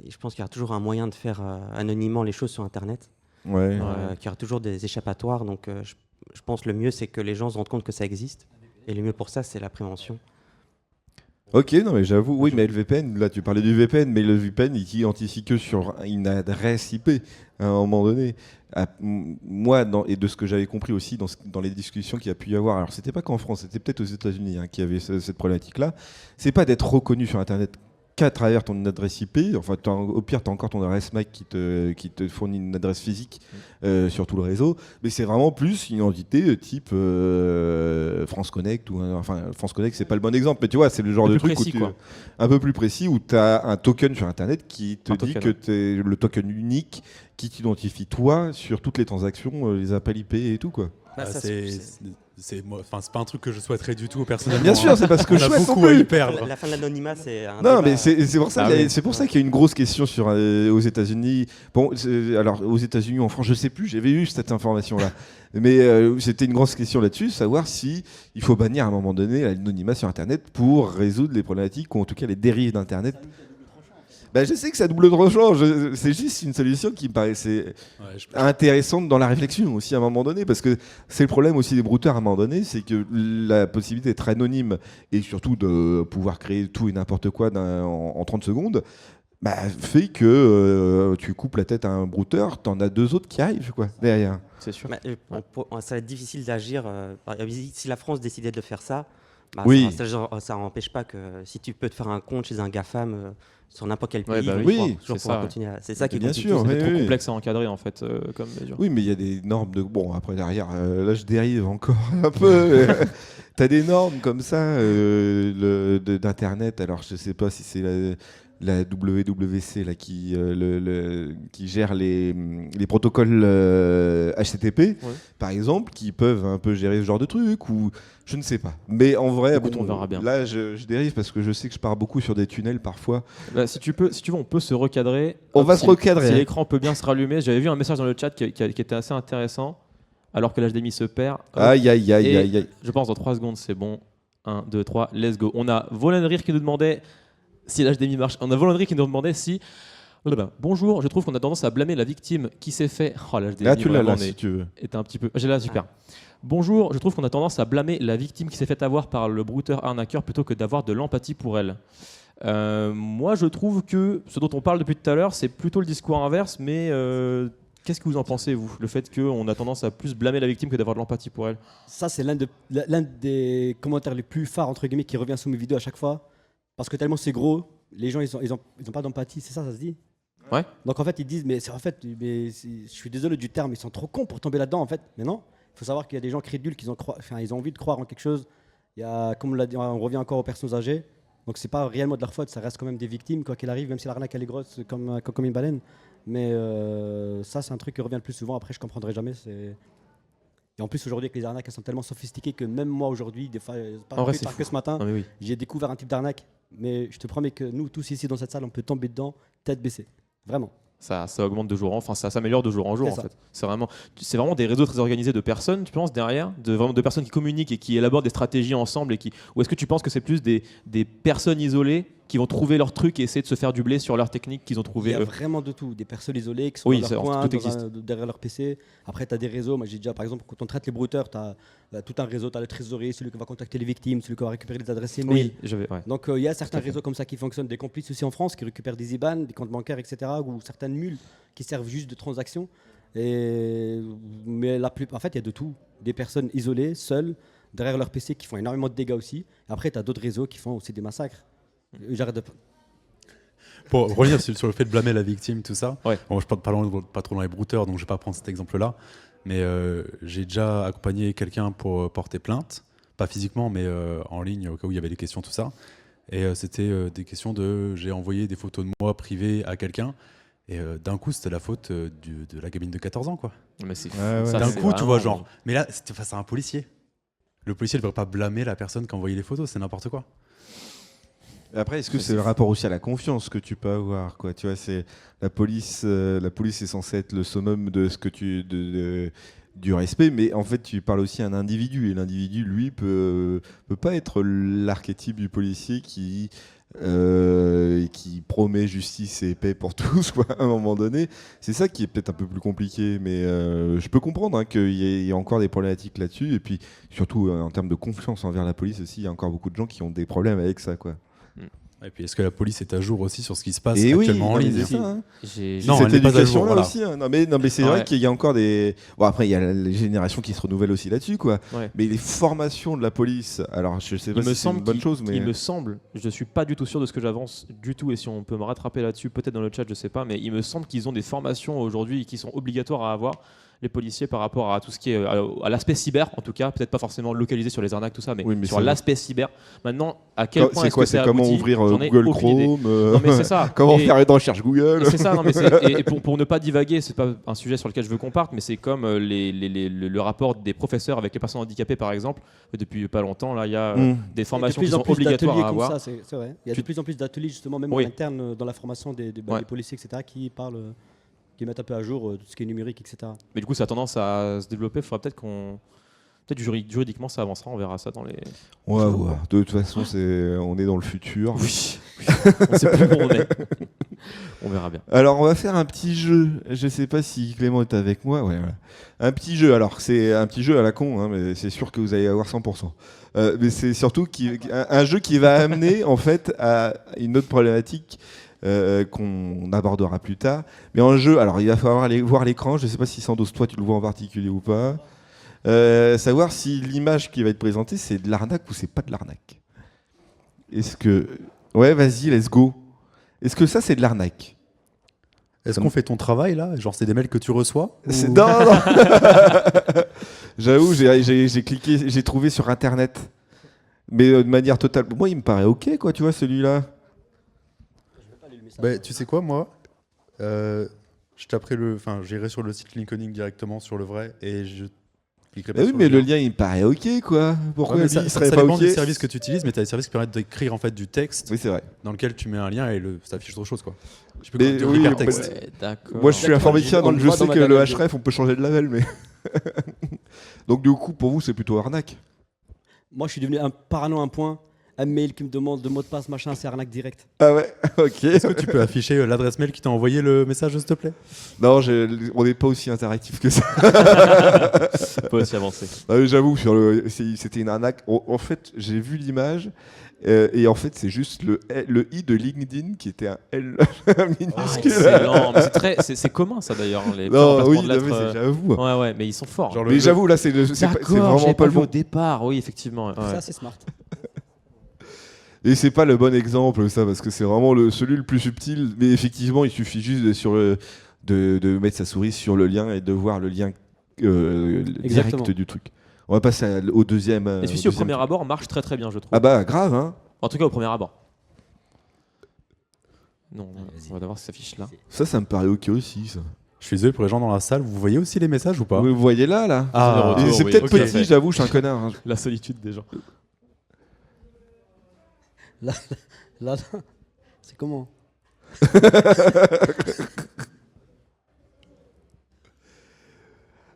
Speaker 4: je pense qu'il y aura toujours un moyen de faire anonymement les choses sur Internet.
Speaker 1: Ouais.
Speaker 4: Qu'il y aura toujours des échappatoires. Donc, je pense que le mieux, c'est que les gens se rendent compte que ça existe. Et le mieux pour ça, c'est la prévention.
Speaker 1: Ok, non mais j'avoue, oui, mais le VPN, là tu parlais du VPN, mais le VPN il identifie que sur une adresse IP à un moment donné. Moi, et de ce que j'avais compris aussi dans les discussions qu'il y a pu y avoir, alors c'était pas qu'en France, c'était peut-être aux États-Unis qui avait cette problématique-là, c'est pas d'être reconnu sur Internet qu'à travers ton adresse IP, enfin au pire tu as encore ton adresse MAC qui te fournit une adresse physique sur tout le réseau, mais c'est vraiment plus une identité type France Connect, enfin France Connect c'est pas le bon exemple, mais tu vois c'est le genre
Speaker 5: Un peu
Speaker 1: de
Speaker 5: plus
Speaker 1: truc
Speaker 5: précis, quoi.
Speaker 1: un peu plus précis où tu as un token sur Internet qui te
Speaker 5: Un
Speaker 1: dit
Speaker 5: token,
Speaker 1: que tu es le token unique qui t'identifie toi sur toutes les transactions, les appels IP et tout quoi.
Speaker 2: C'est pas un truc que je souhaiterais du tout personnellement.
Speaker 1: Bien sûr, c'est parce que
Speaker 2: on
Speaker 1: je
Speaker 2: a
Speaker 1: souhaite non
Speaker 2: beaucoup à
Speaker 1: plus.
Speaker 2: y perdre.
Speaker 4: La fin de l'anonymat, c'est un
Speaker 1: Non,
Speaker 4: débat.
Speaker 1: mais c'est pour ça
Speaker 5: Ah
Speaker 1: qu'il y a-
Speaker 5: oui.
Speaker 1: c'est pour ça qu'il y a une grosse question aux États-Unis. Bon, alors aux États-Unis ou en France, je sais plus. J'avais eu cette information-là, mais c'était une grosse question là-dessus, savoir si il faut bannir à un moment donné l'anonymat sur Internet pour résoudre les problématiques ou en tout cas les dérives d'Internet. Bah, je sais que ça double tranchant. C'est juste une solution qui me paraissait
Speaker 2: Ouais,
Speaker 1: intéressante dans la réflexion aussi à un moment donné, parce que c'est le problème aussi des brouteurs à un moment donné, c'est que la possibilité d'être anonyme et surtout de pouvoir créer tout et n'importe quoi en 30 secondes fait que tu coupes la tête à un brouteur, t'en as deux autres qui arrivent quoi, derrière.
Speaker 5: C'est sûr.
Speaker 4: Ça va être difficile d'agir. Si la France décidait de faire ça,
Speaker 1: Oui.
Speaker 4: ça n'empêche pas que si tu peux te faire un compte chez un GAFAM sur n'importe quel
Speaker 5: Ouais,
Speaker 4: pays,
Speaker 5: bah
Speaker 4: il
Speaker 1: oui,
Speaker 4: faut
Speaker 5: c'est
Speaker 4: toujours
Speaker 5: ça,
Speaker 4: pouvoir
Speaker 5: ouais.
Speaker 4: continuer. C'est ça qui est
Speaker 1: Bien
Speaker 4: compliqué.
Speaker 1: sûr,
Speaker 5: C'est
Speaker 1: oui,
Speaker 5: trop
Speaker 1: oui.
Speaker 5: complexe à encadrer en fait comme mesure.
Speaker 1: Oui, mais il y a des normes de... Bon, après, derrière, là, je dérive encore un peu. T'as des normes comme ça d'Internet. Alors, je sais pas si c'est la WWC là, qui gère les protocoles HTTP,
Speaker 5: Ouais.
Speaker 1: par exemple, qui peuvent un peu gérer ce genre de truc, ou je ne sais pas. Mais en vrai,
Speaker 5: Écoute, on verra bien.
Speaker 1: là, je dérive parce que je sais que je pars beaucoup sur des tunnels parfois.
Speaker 5: Bah, si tu veux, on peut se recadrer.
Speaker 1: On va se recadrer.
Speaker 5: Si l'écran peut bien se rallumer. J'avais vu un message dans le chat qui était assez intéressant. Alors que l'HDMI se perd.
Speaker 1: Aïe, aïe, aïe,
Speaker 5: Et
Speaker 1: aïe, aïe.
Speaker 5: Je pense dans 3 secondes, c'est bon. 1, 2, 3, let's go. On a Volanrir qui nous demandait si l'HDMI marche. On a Volanrir qui nous demandait si. Bonjour, je trouve qu'on a tendance à blâmer la victime qui s'est fait. Oh, l'HDMI
Speaker 1: Là, tu l'as
Speaker 5: vraiment
Speaker 1: là, si tu veux.
Speaker 5: est un petit peu. J'ai là, super. Bonjour, je trouve qu'on a tendance à blâmer la victime qui s'est fait avoir par le brouteur arnaqueur plutôt que d'avoir de l'empathie pour elle. Moi, je trouve que ce dont on parle depuis tout à l'heure, c'est plutôt le discours inverse, mais qu'est-ce que vous en pensez, vous? Le fait qu'on a tendance à plus blâmer la victime que d'avoir de l'empathie pour elle?
Speaker 3: Ça, c'est l'un des commentaires les plus phares, entre guillemets, qui revient sous mes vidéos à chaque fois. Parce que tellement c'est gros, les gens, ils ont pas d'empathie, c'est ça se dit?
Speaker 5: Ouais.
Speaker 3: Donc en fait, ils disent, je suis désolé du terme, ils sont trop cons pour tomber là-dedans, en fait. Mais non, il faut savoir qu'il y a des gens crédules qui ils ont envie de croire en quelque chose. Il y a, comme on l'a dit, on revient encore aux personnes âgées. Donc c'est pas réellement de leur faute, ça reste quand même des victimes, quoi qu'il arrive, même si l'arnaque elle est grosse comme une baleine. Mais ça, c'est un truc qui revient le plus souvent. Après, je comprendrai jamais. Et en plus, aujourd'hui, avec les arnaques, elles sont tellement sophistiquées que même moi, aujourd'hui, des fois,
Speaker 5: En vrai,
Speaker 3: plus
Speaker 5: c'est
Speaker 3: tard
Speaker 5: fou.
Speaker 3: que ce matin,
Speaker 5: Non, mais oui.
Speaker 3: j'ai découvert un type d'arnaque. Mais je te promets que nous, tous ici dans cette salle, on peut tomber dedans, tête baissée. Vraiment.
Speaker 5: Ça augmente de jour en jour, enfin ça s'améliore de jour en jour
Speaker 3: C'est
Speaker 5: en
Speaker 3: ça.
Speaker 5: fait. C'est vraiment des réseaux très organisés de personnes, tu penses, derrière, de personnes qui communiquent et qui élaborent des stratégies ensemble ou est-ce que tu penses que c'est plus des personnes isolées qui vont trouver leur truc et essayer de se faire du blé sur leur technique qu'ils ont
Speaker 3: Il
Speaker 5: trouvé
Speaker 3: y a
Speaker 5: eux?
Speaker 3: vraiment de tout. Des personnes isolées qui sont
Speaker 5: Oui,
Speaker 3: dans
Speaker 5: c'est-
Speaker 3: leur coin,
Speaker 5: tout existe.
Speaker 3: derrière leur PC. Après, tu as des réseaux. Moi, j'ai déjà, par exemple, quand on traite les brouteurs, tu as tout un réseau. Tu as le trésorier, celui qui va contacter les victimes, celui qui va récupérer les adresses email.
Speaker 5: Ouais.
Speaker 3: Donc il y a certains
Speaker 5: Tout à fait.
Speaker 3: réseaux comme ça qui fonctionnent, des complices aussi en France qui récupèrent des IBAN, des comptes bancaires, etc. ou certaines mules qui servent juste de transactions. Mais en fait, il y a de tout. Des personnes isolées, seules, derrière leur PC qui font énormément de dégâts aussi. Après, tu as d'autres réseaux qui font aussi des massacres. J'arrête de.
Speaker 2: Pour revenir sur le fait de blâmer la victime, tout ça,
Speaker 5: Ouais.
Speaker 2: bon, je ne parle pas trop dans les brouteurs, donc je ne vais pas prendre cet exemple-là, mais j'ai déjà accompagné quelqu'un pour porter plainte, pas physiquement, mais en ligne, au cas où il y avait des questions, tout ça. Et c'était des questions de... J'ai envoyé des photos de moi privées à quelqu'un, et d'un coup, c'était la faute de la gamine de 14 ans, quoi.
Speaker 5: Mais c'est
Speaker 1: Ouais,
Speaker 5: ça,
Speaker 2: D'un
Speaker 5: c'est
Speaker 2: coup, tu vois,
Speaker 5: vraiment-
Speaker 2: genre... Mais là, c'était face à un policier. Le policier ne devrait pas blâmer la personne qui a envoyé les photos, c'est n'importe quoi.
Speaker 1: Après, est-ce que c'est le rapport aussi à la confiance que tu peux avoir, quoi? Tu vois, c'est la police est censée être le summum de ce que du respect, mais en fait, tu parles aussi à un individu, et l'individu, lui, peut pas être l'archétype du policier qui promet justice et paix pour tous, quoi, à un moment donné. C'est ça qui est peut-être un peu plus compliqué, mais je peux comprendre hein, qu'il y ait encore des problématiques là-dessus, et puis surtout en termes de confiance envers la police aussi, il y a encore beaucoup de gens qui ont des problèmes avec ça, quoi.
Speaker 2: Et puis, est-ce que la police est à jour aussi sur ce qui se passe
Speaker 1: Et oui,
Speaker 2: actuellement en
Speaker 1: non, mais
Speaker 2: ligne?
Speaker 1: c'est ça, hein.
Speaker 5: J'ai-
Speaker 2: Non,
Speaker 1: Cette
Speaker 2: elle n'est pas à jour,
Speaker 1: éducation-là
Speaker 2: voilà.
Speaker 1: aussi. Hein. Non, mais c'est
Speaker 5: Ouais.
Speaker 1: vrai qu'il y a encore des. Bon, après, il y a les générations qui se renouvellent aussi là-dessus, quoi.
Speaker 5: Ouais.
Speaker 1: Mais les formations de la police, alors je sais pas
Speaker 5: Il me
Speaker 1: si c'est une
Speaker 5: semble
Speaker 1: bonne chose, mais.
Speaker 5: il me semble, je suis pas du tout sûr de ce que j'avance du tout, et si on peut me rattraper là-dessus, peut-être dans le chat, je sais pas, mais il me semble qu'ils ont des formations aujourd'hui qui sont obligatoires à avoir, les policiers, par rapport à tout ce qui est à l'aspect cyber, en tout cas, peut-être pas forcément localisé sur les arnaques, tout ça, mais,
Speaker 1: Oui, mais
Speaker 5: sur
Speaker 1: c'est-
Speaker 5: l'aspect cyber. Maintenant, à quel point
Speaker 1: C'est
Speaker 5: est-ce
Speaker 1: quoi
Speaker 5: que c'est
Speaker 1: C'est comment
Speaker 5: abouti,
Speaker 1: ouvrir
Speaker 5: j'en ai
Speaker 1: Google
Speaker 5: aucune idée.
Speaker 1: Chrome
Speaker 5: Non, mais c'est ça.
Speaker 1: Comment
Speaker 5: Et-
Speaker 1: faire une recherche Google
Speaker 5: C'est ça, non, mais et pour ne pas divaguer, c'est pas un sujet sur lequel je veux qu'on parte, mais c'est comme le rapport des professeurs avec les personnes handicapées, par exemple. Depuis pas longtemps, là, il y a des formations qui sont obligatoires à avoir.
Speaker 3: C'est vrai. Il y a
Speaker 5: Tu-
Speaker 3: de plus en plus d'ateliers, justement, même
Speaker 5: Oui.
Speaker 3: en interne, dans la formation des
Speaker 5: Ouais.
Speaker 3: policiers, etc., qui mettent un peu à jour tout ce qui est numérique, etc.
Speaker 5: Mais du coup, ça a tendance à se développer. Il faudra peut-être qu'on. Peut-être juridiquement, ça avancera. On verra ça dans les.
Speaker 1: On va voir. De toute façon, on est dans le futur.
Speaker 5: Oui. On sait plus où on est. On verra bien.
Speaker 1: Alors, on va faire un petit jeu. Je sais pas si Clément est avec moi. Ouais, voilà. Un petit jeu. Alors, c'est un petit jeu à la con, hein, mais c'est sûr que vous allez avoir 100%. Mais c'est surtout un jeu qui va amener en fait à une autre problématique qu'on abordera plus tard. Mais en jeu, alors il va falloir aller voir l'écran. Je ne sais pas si Sandos, toi, tu le vois en particulier ou pas. Savoir si l'image qui va être présentée, c'est de l'arnaque ou c'est pas de l'arnaque. Est-ce que... Ouais, vas-y, let's go. Est-ce que ça, c'est de l'arnaque?
Speaker 2: Est-ce qu'on fait ton travail, là? Genre, c'est des mails que tu reçois?
Speaker 1: C'est-
Speaker 2: Ou-
Speaker 1: Non, non. J'avoue, j'ai cliqué, j'ai trouvé sur Internet. Mais de manière totale... Moi, il me paraît OK, quoi, tu vois, celui-là.
Speaker 2: Bah, tu sais quoi, moi je taperai j'irai sur le site LinkedIn directement sur le vrai et je cliquerai pas
Speaker 1: Ah oui,
Speaker 2: sur
Speaker 1: mais le
Speaker 2: lien.
Speaker 1: lien, il me paraît OK, quoi. Pourquoi
Speaker 2: Ouais, mais
Speaker 1: lui,
Speaker 2: ça,
Speaker 1: il
Speaker 2: ça
Speaker 1: serait pas
Speaker 2: dépend
Speaker 1: OK?
Speaker 2: des services que tu utilises, mais tu as des services qui permettent d'écrire en fait du texte
Speaker 1: Oui, c'est vrai.
Speaker 2: dans lequel tu mets un lien et ça affiche autre chose, quoi. Je peux
Speaker 1: Mais
Speaker 2: quand même dire
Speaker 1: oui,
Speaker 2: hypertexte.
Speaker 5: Ouais, d'accord.
Speaker 1: Moi, je suis informaticien,
Speaker 3: on
Speaker 1: donc
Speaker 3: le
Speaker 1: je
Speaker 3: voit
Speaker 1: sais
Speaker 3: dans
Speaker 1: que
Speaker 3: ma
Speaker 1: le
Speaker 3: galette.
Speaker 1: href, on peut changer de label, mais... Donc, du coup, pour vous, c'est plutôt arnaque.
Speaker 3: Moi, je suis devenu un parano à un point. Un mail qui me demande de mot de passe, machin, c'est arnaque direct.
Speaker 1: Ah ouais, OK.
Speaker 2: Est-ce que tu peux afficher l'adresse mail qui t'a envoyé le message, s'il te plaît?
Speaker 1: Non, on n'est pas aussi interactif que ça.
Speaker 5: On peut aussi avancer.
Speaker 1: Ah oui, j'avoue, c'était une arnaque. En fait, j'ai vu l'image, et en fait, c'est juste le i de LinkedIn qui était un L minuscule.
Speaker 5: Excellent. Mais c'est commun, ça, d'ailleurs. Les
Speaker 1: Non,
Speaker 5: remplacements
Speaker 1: oui,
Speaker 5: de
Speaker 1: non,
Speaker 5: lettres,
Speaker 1: mais j'avoue.
Speaker 5: Ouais, mais ils sont forts.
Speaker 2: Genre
Speaker 1: Mais j'avoue, là, c'est
Speaker 5: D'accord,
Speaker 1: vraiment
Speaker 5: j'avais
Speaker 1: pas le
Speaker 5: vu au
Speaker 1: bon.
Speaker 5: départ. Oui, effectivement. Ouais.
Speaker 3: Ça, c'est smart.
Speaker 1: Et c'est pas le bon exemple, ça, parce que c'est vraiment celui le plus subtil. Mais effectivement, il suffit juste de mettre sa souris sur le lien et de voir le lien direct
Speaker 3: Exactement.
Speaker 1: du truc. On va passer au deuxième.
Speaker 5: Et celui-ci, au premier abord, marche très très bien, je trouve.
Speaker 1: Ah bah, grave, hein.
Speaker 5: En tout cas, au premier abord. Non,
Speaker 3: vas-y.
Speaker 5: on va voir si ça s'affiche là.
Speaker 1: Ça me paraît OK aussi, ça.
Speaker 2: Je suis désolé pour les gens dans la salle, vous voyez aussi les messages ou pas?
Speaker 1: Vous voyez là
Speaker 2: Ah,
Speaker 5: Retour,
Speaker 1: c'est
Speaker 5: oui.
Speaker 1: peut-être
Speaker 5: Ok.
Speaker 1: petit, j'avoue, je suis un connard. Hein.
Speaker 5: La solitude des gens.
Speaker 3: Là, c'est comment?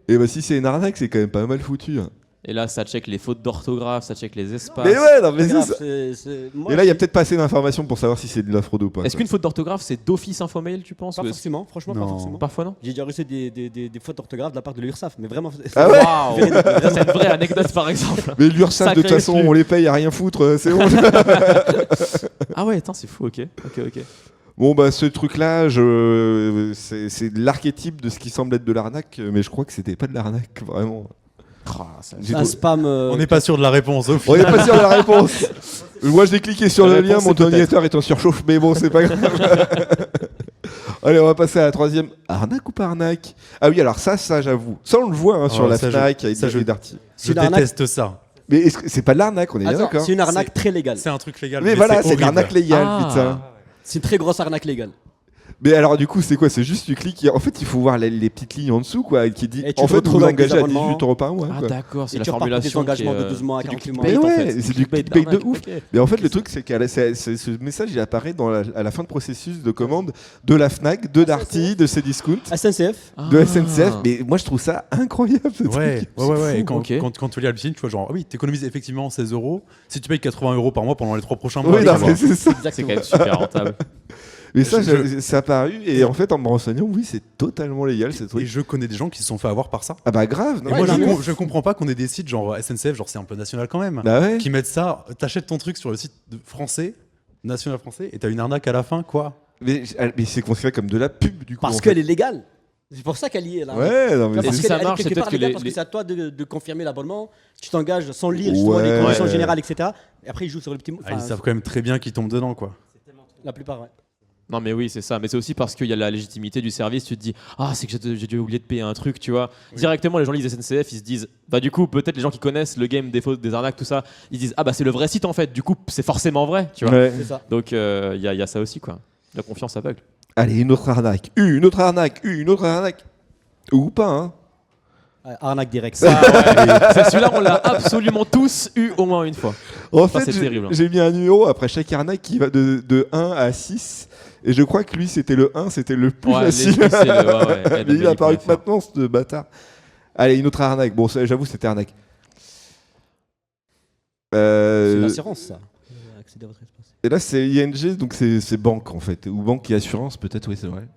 Speaker 1: Et bah, si c'est une arnaque, c'est quand même pas mal foutu. Hein.
Speaker 5: Et là, ça check les fautes d'orthographe, ça check les espaces.
Speaker 1: Mais ouais, non, mais
Speaker 3: C'est
Speaker 1: c'est
Speaker 3: grave,
Speaker 1: ça.
Speaker 3: moi,
Speaker 1: Et là, il y a peut-être pas assez d'informations pour savoir si c'est de la fraude ou pas.
Speaker 5: Est-ce
Speaker 1: quoi.
Speaker 5: qu'une faute d'orthographe, c'est d'office infomail, tu penses
Speaker 3: pas
Speaker 5: ou est-ce-
Speaker 3: forcément, franchement,
Speaker 2: Non.
Speaker 3: pas forcément.
Speaker 5: Parfois, non.
Speaker 3: J'ai déjà reçu des fautes d'orthographe de la part de l'URSSAF, mais vraiment.
Speaker 1: Ah ouais.
Speaker 5: Waouh Ça, c'est une vraie anecdote, par exemple.
Speaker 1: Mais l'URSSAF, de toute
Speaker 5: Sacré
Speaker 1: façon,
Speaker 5: exclu.
Speaker 1: on les paye à rien foutre, c'est bon.
Speaker 5: Ah ouais, attends, c'est fou, ok.
Speaker 1: Bon, bah, ce truc-là, c'est l'archétype de ce qui semble être de l'arnaque, mais je crois que c'était pas de l'arnaque, vraiment.
Speaker 5: Ah, ça-
Speaker 1: J'ai
Speaker 3: Un
Speaker 1: trouvé-
Speaker 3: spam.
Speaker 2: On n'est pas sûr de la réponse. Au
Speaker 1: On
Speaker 2: final.
Speaker 1: n'est pas sûr de la réponse. Moi, j'ai cliqué sur
Speaker 5: La
Speaker 1: le lien,
Speaker 5: réponse,
Speaker 1: mon
Speaker 5: c'est peut-être.
Speaker 1: ordinateur est en surchauffe, mais bon, c'est pas grave. Allez, on va passer à la troisième. Arnaque ou pas arnaque? Ah oui, alors ça, j'avoue. Ça, on le voit hein, sur
Speaker 2: Oh,
Speaker 1: la
Speaker 2: ça,
Speaker 1: Fnac
Speaker 2: ça,
Speaker 1: et Darty.
Speaker 2: Je
Speaker 3: une arnaque.
Speaker 2: déteste ça.
Speaker 1: Mais est-ce que c'est pas de l'arnaque, on est bien
Speaker 3: Attends,
Speaker 1: d'accord?
Speaker 3: c'est une arnaque très légale.
Speaker 2: C'est un truc légal.
Speaker 1: Mais voilà, c'est de
Speaker 2: horrible.
Speaker 1: l'arnaque légale,
Speaker 5: Ah.
Speaker 1: putain.
Speaker 3: C'est une très grosse arnaque légale.
Speaker 1: Mais alors, du coup, c'est quoi? C'est juste tu cliques. En fait, il faut voir les petites lignes en dessous, quoi, qui dit
Speaker 3: Et tu
Speaker 1: en
Speaker 3: te
Speaker 1: fait, vous
Speaker 3: retrouves
Speaker 1: vous
Speaker 3: avec des
Speaker 1: engagez à
Speaker 3: abonnements.
Speaker 1: 18 € par mois.
Speaker 5: Ah
Speaker 1: quoi.
Speaker 5: d'accord, c'est
Speaker 3: Et
Speaker 5: la
Speaker 3: tu repars pour des
Speaker 5: formulation
Speaker 3: engagements
Speaker 5: qui est,
Speaker 3: de 12 mois à
Speaker 5: c'est du
Speaker 3: 48 mois.
Speaker 5: clickbait,
Speaker 1: Mais
Speaker 5: en
Speaker 1: ouais,
Speaker 5: fait.
Speaker 1: c'est du
Speaker 5: clickbait
Speaker 1: clickbait de
Speaker 5: d'arnaque,
Speaker 1: ouf.
Speaker 5: ok.
Speaker 1: Mais en fait, le truc, c'est que ce message, il apparaît à la fin de processus de commande de la Fnac, de Darty, de Cdiscount,
Speaker 3: SNCF.
Speaker 1: de
Speaker 5: Ah.
Speaker 1: SNCF. Mais moi, je trouve ça incroyable. Ce
Speaker 2: Ouais,
Speaker 1: truc.
Speaker 2: ouais. Et
Speaker 5: fou, ok.
Speaker 2: quand tu lis la piscine, tu vois genre, ah oui, t'économises effectivement 16 €. Si tu payes 80 € par mois pendant les 3 prochains mois,
Speaker 1: Oui,
Speaker 2: ça
Speaker 1: non,
Speaker 2: va.
Speaker 1: mais c'est ça.
Speaker 5: C'est quand même super rentable.
Speaker 1: Mais ça,
Speaker 2: Je-
Speaker 1: c'est apparu. Et en fait, en me renseignant, oui, c'est totalement légal, ce
Speaker 2: Et
Speaker 1: truc.
Speaker 2: je connais des gens qui se sont fait avoir par ça.
Speaker 1: Ah bah grave. non,
Speaker 2: Et moi,
Speaker 1: mais-
Speaker 2: je comprends pas qu'on ait des sites genre SNCF, genre c'est un peu national quand même,
Speaker 1: Bah ouais.
Speaker 2: qui mettent ça. T'achètes ton truc sur le site français, national français, et t'as une arnaque à la fin, quoi.
Speaker 1: Mais c'est considéré comme de la pub, du coup.
Speaker 3: Parce
Speaker 1: en
Speaker 3: qu'elle
Speaker 1: fait.
Speaker 3: est légale. C'est pour ça qu'elle y est là.
Speaker 1: Ouais, non, mais
Speaker 3: Parce
Speaker 5: Et
Speaker 1: c'est-
Speaker 5: si ça
Speaker 3: qu'elle est
Speaker 5: marche,
Speaker 3: quelque
Speaker 5: c'est
Speaker 3: part
Speaker 5: peut-être que
Speaker 3: légale,
Speaker 5: les-
Speaker 3: parce que c'est à toi de confirmer l'abonnement. Tu t'engages sans lire justement
Speaker 1: Ouais.
Speaker 3: les conditions
Speaker 1: Ouais.
Speaker 3: générales, etc. Et après, ils jouent sur le petit mot.
Speaker 2: Ah, ils savent quand même très bien qu'ils tombent dedans, quoi.
Speaker 3: La plupart, ouais.
Speaker 5: Non mais oui c'est ça, mais c'est aussi parce qu'il y a la légitimité du service, tu te dis ah c'est que j'ai dû oublier de payer un truc, tu vois. Directement les gens lisent SNCF, ils se disent bah du coup peut-être les gens qui connaissent le game des fausses, des arnaques, tout ça, ils disent ah bah c'est le vrai site en fait, du coup c'est forcément vrai, tu vois.
Speaker 1: Ouais.
Speaker 3: C'est ça.
Speaker 5: Donc il y a ça aussi quoi, la confiance aveugle.
Speaker 1: Allez, une autre arnaque. Une autre arnaque. Une autre arnaque. Ou pas, hein.
Speaker 3: Arnaque direct.
Speaker 5: Celui-là on l'a absolument tous eu au moins une fois.
Speaker 1: En
Speaker 5: Ça,
Speaker 1: fait,
Speaker 5: c'est terrible, hein.
Speaker 1: j'ai mis un numéro après chaque arnaque qui va de 1 à 6. Et je crois que lui, c'était le 1, c'était le plus
Speaker 5: Ouais,
Speaker 1: facile.
Speaker 5: les- c'est le- ouais, ouais,
Speaker 1: Mais il a apparu que
Speaker 5: LWI.fr.
Speaker 1: maintenant, ce bâtard. Allez, une autre arnaque. Bon, j'avoue, c'était arnaque.
Speaker 3: C'est l'assurance, ça. Accéder à votre espace.
Speaker 1: Et là, c'est ING, donc c'est banque, en fait. Ou banque et assurance, peut-être, oui, c'est vrai.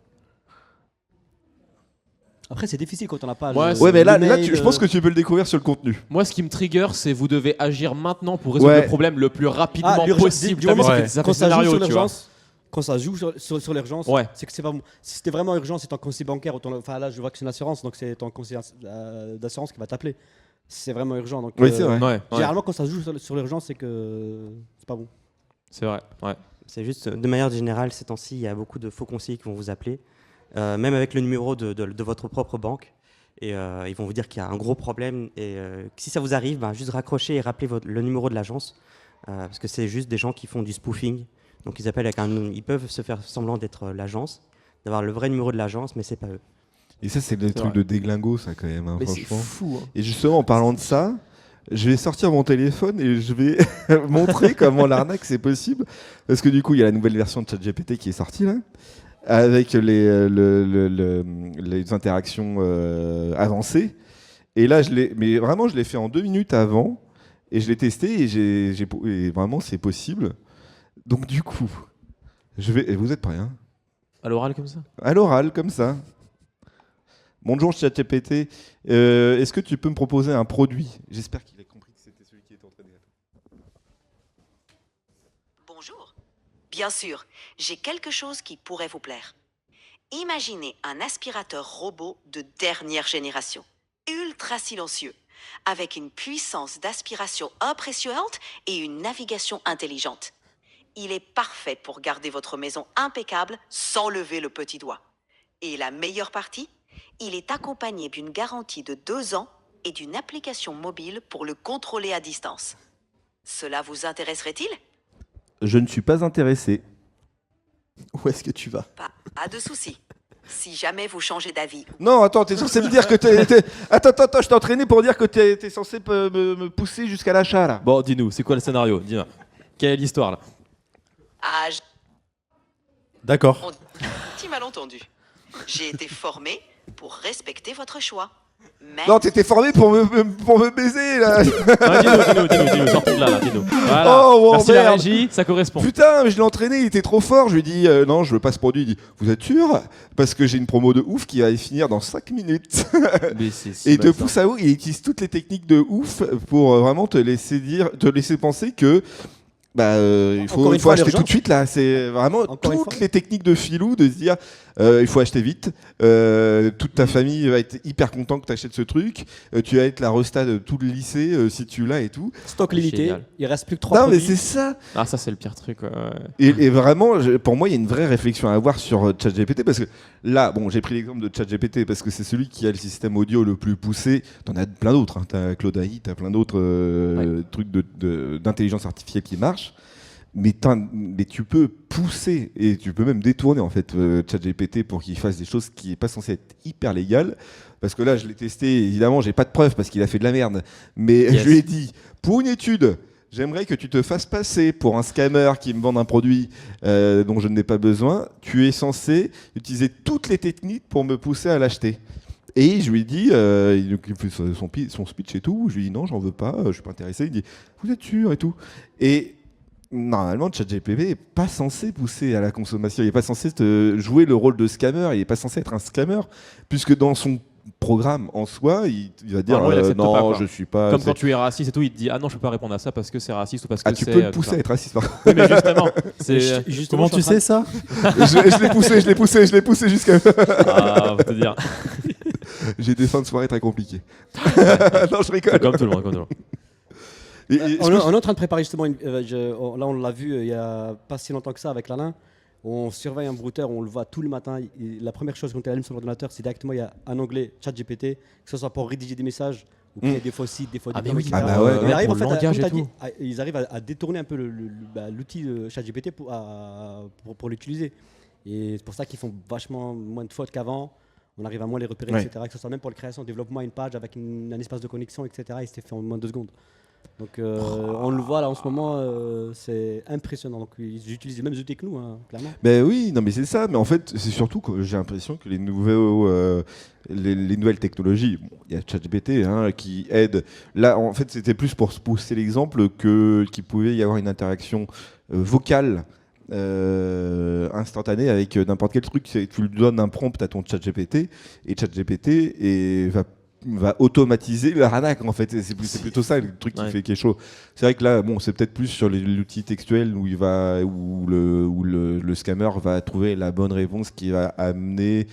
Speaker 3: Après, c'est difficile quand on n'a pas.
Speaker 5: Ouais,
Speaker 3: le-
Speaker 1: Ouais, mais là,
Speaker 3: le
Speaker 1: là
Speaker 3: mail,
Speaker 1: je pense que tu peux le découvrir sur le contenu.
Speaker 5: Moi ce qui me trigger c'est vous devez agir maintenant pour résoudre
Speaker 1: Ouais.
Speaker 5: le problème le plus rapidement
Speaker 3: l'urgence,
Speaker 5: possible.
Speaker 3: du
Speaker 5: T'as vu,
Speaker 3: moment
Speaker 5: ça
Speaker 2: Ouais.
Speaker 5: fait- ça fait
Speaker 3: quand ça joue
Speaker 5: scénario,
Speaker 3: sur
Speaker 5: tu vois.
Speaker 3: l'urgence, quand ça joue sur l'urgence,
Speaker 5: Ouais.
Speaker 3: c'est que c'est pas bon. Si c'était vraiment urgent, c'est ton conseiller bancaire ou ton, enfin là, je vois que c'est une assurance, donc c'est ton conseiller d'assurance qui va t'appeler. C'est vraiment urgent. Donc,
Speaker 1: Oui, c'est vrai.
Speaker 5: Ouais, ouais,
Speaker 3: Généralement, quand ça joue sur l'urgence, c'est que c'est pas bon.
Speaker 5: c'est vrai. Ouais.
Speaker 4: C'est juste, de manière générale, ces temps-ci, il y a beaucoup de faux conseillers qui vont vous appeler, même avec le numéro de votre propre banque. Et ils vont vous dire qu'il y a un gros problème. Et que si ça vous arrive, juste raccrochez et rappelez le numéro de l'agence. Parce que c'est juste des gens qui font du spoofing. Donc ils appellent ils peuvent se faire semblant d'être l'agence, d'avoir le vrai numéro de l'agence, mais c'est pas eux.
Speaker 1: Et ça, c'est le truc
Speaker 5: vrai.
Speaker 1: de déglingo, ça, quand même, hein,
Speaker 5: Mais c'est
Speaker 1: franchement.
Speaker 5: fou. hein.
Speaker 1: Et justement, en parlant de ça, je vais sortir mon téléphone et je vais montrer comment l'arnaque c'est possible. Parce que du coup, il y a la nouvelle version de ChatGPT qui est sortie là, avec les interactions avancées. Et là, mais vraiment, je l'ai fait en 2 minutes avant et je l'ai testé et vraiment, c'est possible. Donc du coup, et vous êtes prêts, hein?
Speaker 5: À l'oral comme ça.
Speaker 1: À l'oral, comme ça. Bonjour ChatGPT, est-ce que tu peux me proposer un produit? J'espère qu'il a compris que c'était celui qui était entraîné.
Speaker 6: Bonjour. Bien sûr, j'ai quelque chose qui pourrait vous plaire. Imaginez un aspirateur robot de dernière génération, ultra silencieux, avec une puissance d'aspiration impressionnante et une navigation intelligente. Il est parfait pour garder votre maison impeccable sans lever le petit doigt. Et la meilleure partie? Il est accompagné d'une garantie de 2 ans et d'une application mobile pour le contrôler à distance. Cela vous intéresserait-il?
Speaker 1: Je ne suis pas intéressé. Où est-ce que tu vas?
Speaker 6: Pas de souci. Si jamais vous changez d'avis,
Speaker 1: Non, attends, t'es censé me dire que Attends, je t'ai entraîné pour dire que t'es censé me pousser jusqu'à l'achat, là.
Speaker 5: Bon, dis-nous, c'est quoi le scénario? Dis-moi. Quelle est l'histoire là?
Speaker 6: ah, j'ai
Speaker 2: D'accord.
Speaker 6: un petit malentendu. J'ai été formé pour respecter votre choix. Mais
Speaker 1: Non, t'étais formé pour me baiser, là.
Speaker 5: Ah, dis-nous, sortons de là, dis-nous. Voilà.
Speaker 1: Oh, bon,
Speaker 5: Merci la
Speaker 1: merde.
Speaker 5: régie, ça correspond.
Speaker 1: Putain, mais je l'ai entraîné, il était trop fort. Je lui ai dit, non, je veux pas ce produit. Il dit, vous êtes sûr? Parce que j'ai une promo de ouf qui va finir dans 5 minutes.
Speaker 5: Mais c'est
Speaker 1: Et il te
Speaker 5: bête, ça.
Speaker 1: pousse à haut, il utilise toutes les techniques de ouf pour vraiment te laisser penser que Il
Speaker 3: Encore une
Speaker 1: faut
Speaker 3: fois,
Speaker 1: acheter tout
Speaker 3: l'urgence.
Speaker 1: de suite là. C'est vraiment
Speaker 3: Encore une
Speaker 1: toutes
Speaker 3: fois.
Speaker 1: les techniques de filou de se dire il faut acheter vite. Toute ta famille va être hyper content que tu achètes ce truc. Tu vas être la resta de tout le lycée si tu l'as et tout.
Speaker 3: Stock limité,
Speaker 5: Génial.
Speaker 3: il reste plus que 3
Speaker 1: Non mais
Speaker 3: produits.
Speaker 1: c'est ça.
Speaker 5: Ah, ça, c'est le pire truc. Ouais.
Speaker 1: Et vraiment, pour moi, il y a une vraie réflexion à avoir sur ChatGPT parce que là, bon, j'ai pris l'exemple de ChatGPT parce que c'est celui qui a le système audio le plus poussé. T'en as plein d'autres. Hein. T'as Claude AI, t'as plein d'autres trucs d'intelligence artificielle qui marchent. Mais tu peux pousser et tu peux même détourner en fait ChatGPT pour qu'il fasse des choses qui n'est pas censé être hyper légales. Parce que là, je l'ai testé. Évidemment, j'ai pas de preuves parce qu'il a fait de la merde. Mais
Speaker 5: Yes.
Speaker 1: je lui ai dit, pour une étude. J'aimerais que tu te fasses passer pour un scammer qui me vende un produit dont je n'ai pas besoin. Tu es censé utiliser toutes les techniques pour me pousser à l'acheter. Et je lui ai dit, il fait son speech et tout. Je lui ai dit non, j'en veux pas, je suis pas intéressé. Il dit, vous êtes sûr et tout. Et normalement, ChatGPT n'est pas censé pousser à la consommation. Il n'est pas censé jouer le rôle de scammer. Il n'est pas censé être un scammer, puisque dans son programme en soi, il va dire
Speaker 5: Normalement, il accepte
Speaker 1: non,
Speaker 5: pas, quoi.
Speaker 1: je suis pas.
Speaker 5: Comme quand tu es raciste et tout, il te dit ah non, je peux pas répondre à ça parce que c'est raciste ou parce que
Speaker 1: Ah, tu
Speaker 5: c'est.
Speaker 1: peux le pousser à être raciste. par contre.
Speaker 5: Oui, mais justement, c'est.
Speaker 3: Justement,
Speaker 2: Comment tu sais ça?
Speaker 1: je l'ai poussé jusqu'à.
Speaker 5: Ah, on va te dire.
Speaker 1: J'ai des fins de soirée très compliquées. Non, je rigole.
Speaker 5: Comme tout le monde, comme tout le monde.
Speaker 3: On est en train de préparer justement, là on l'a vu il y a pas si longtemps que ça avec l'Alain. On surveille un brouteur, on le voit tout le matin. La première chose quand tu allumes sur l'ordinateur, c'est directement il y a un onglet ChatGPT, que ce soit pour rédiger des messages ou créer des faux sites, des faux
Speaker 5: Ah, mais
Speaker 3: diplômes,
Speaker 5: oui,
Speaker 3: etc.
Speaker 1: ah bah ouais,
Speaker 3: Ils
Speaker 1: ouais,
Speaker 3: arrivent,
Speaker 5: pour
Speaker 3: en fait,
Speaker 5: le langage
Speaker 3: comme
Speaker 5: et
Speaker 3: t'as dit,
Speaker 5: tout.
Speaker 3: ils arrivent à détourner un peu l'outil ChatGPT pour l'utiliser. Et c'est pour ça qu'ils font vachement moins de fautes qu'avant. On arrive à moins les repérer,
Speaker 1: Ouais.
Speaker 3: etc. Que ce soit même pour la création, développement, une page avec un espace de connexion, etc. Et c'était fait en moins de 2 secondes. Donc on le voit là en ce moment, c'est impressionnant. Donc ils utilisent les mêmes outils que nous, hein, clairement.
Speaker 1: Ben oui, non mais c'est ça. Mais en fait, c'est surtout que j'ai l'impression que les nouvelles technologies, bon, il y a ChatGPT hein, qui aide. Là, en fait, c'était plus pour se pousser l'exemple qu'il pouvait y avoir une interaction vocale. Instantanée avec n'importe quel truc. Tu lui donnes un prompt à ton ChatGPT et ChatGPT va automatiser l'arnaque en fait. C'est plutôt ça le truc
Speaker 5: Ouais.
Speaker 1: qui est chaud. C'est vrai que là, bon, c'est peut-être plus sur l'outil textuel où le scammer va trouver la bonne réponse qui va amener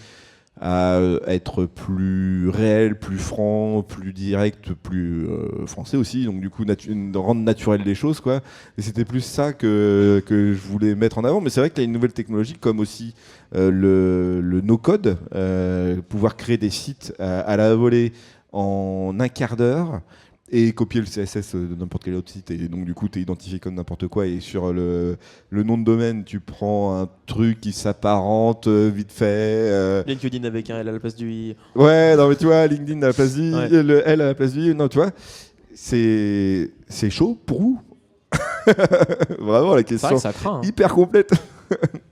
Speaker 1: à être plus réel, plus franc, plus direct, plus français aussi. Donc du coup, rendre naturel les choses, quoi. Et c'était plus ça que je voulais mettre en avant. Mais c'est vrai qu'il y a une nouvelle technologie, comme aussi le no-code, pouvoir créer des sites à la volée en un quart d'heure et copier le CSS de n'importe quel autre site. Et donc du coup, tu es identifié comme n'importe quoi. Et sur le nom de domaine, tu prends un truc qui s'apparente vite fait.
Speaker 5: LinkedIn avec un L à la place du I.
Speaker 1: Ouais, non mais tu vois, LinkedIn à la place du I,
Speaker 5: Ouais.
Speaker 1: le L à la place du I, non, tu vois, c'est chaud pour vous. Vraiment, la
Speaker 5: C'est vrai
Speaker 1: question
Speaker 5: que ça craint. Hein.
Speaker 1: hyper complète.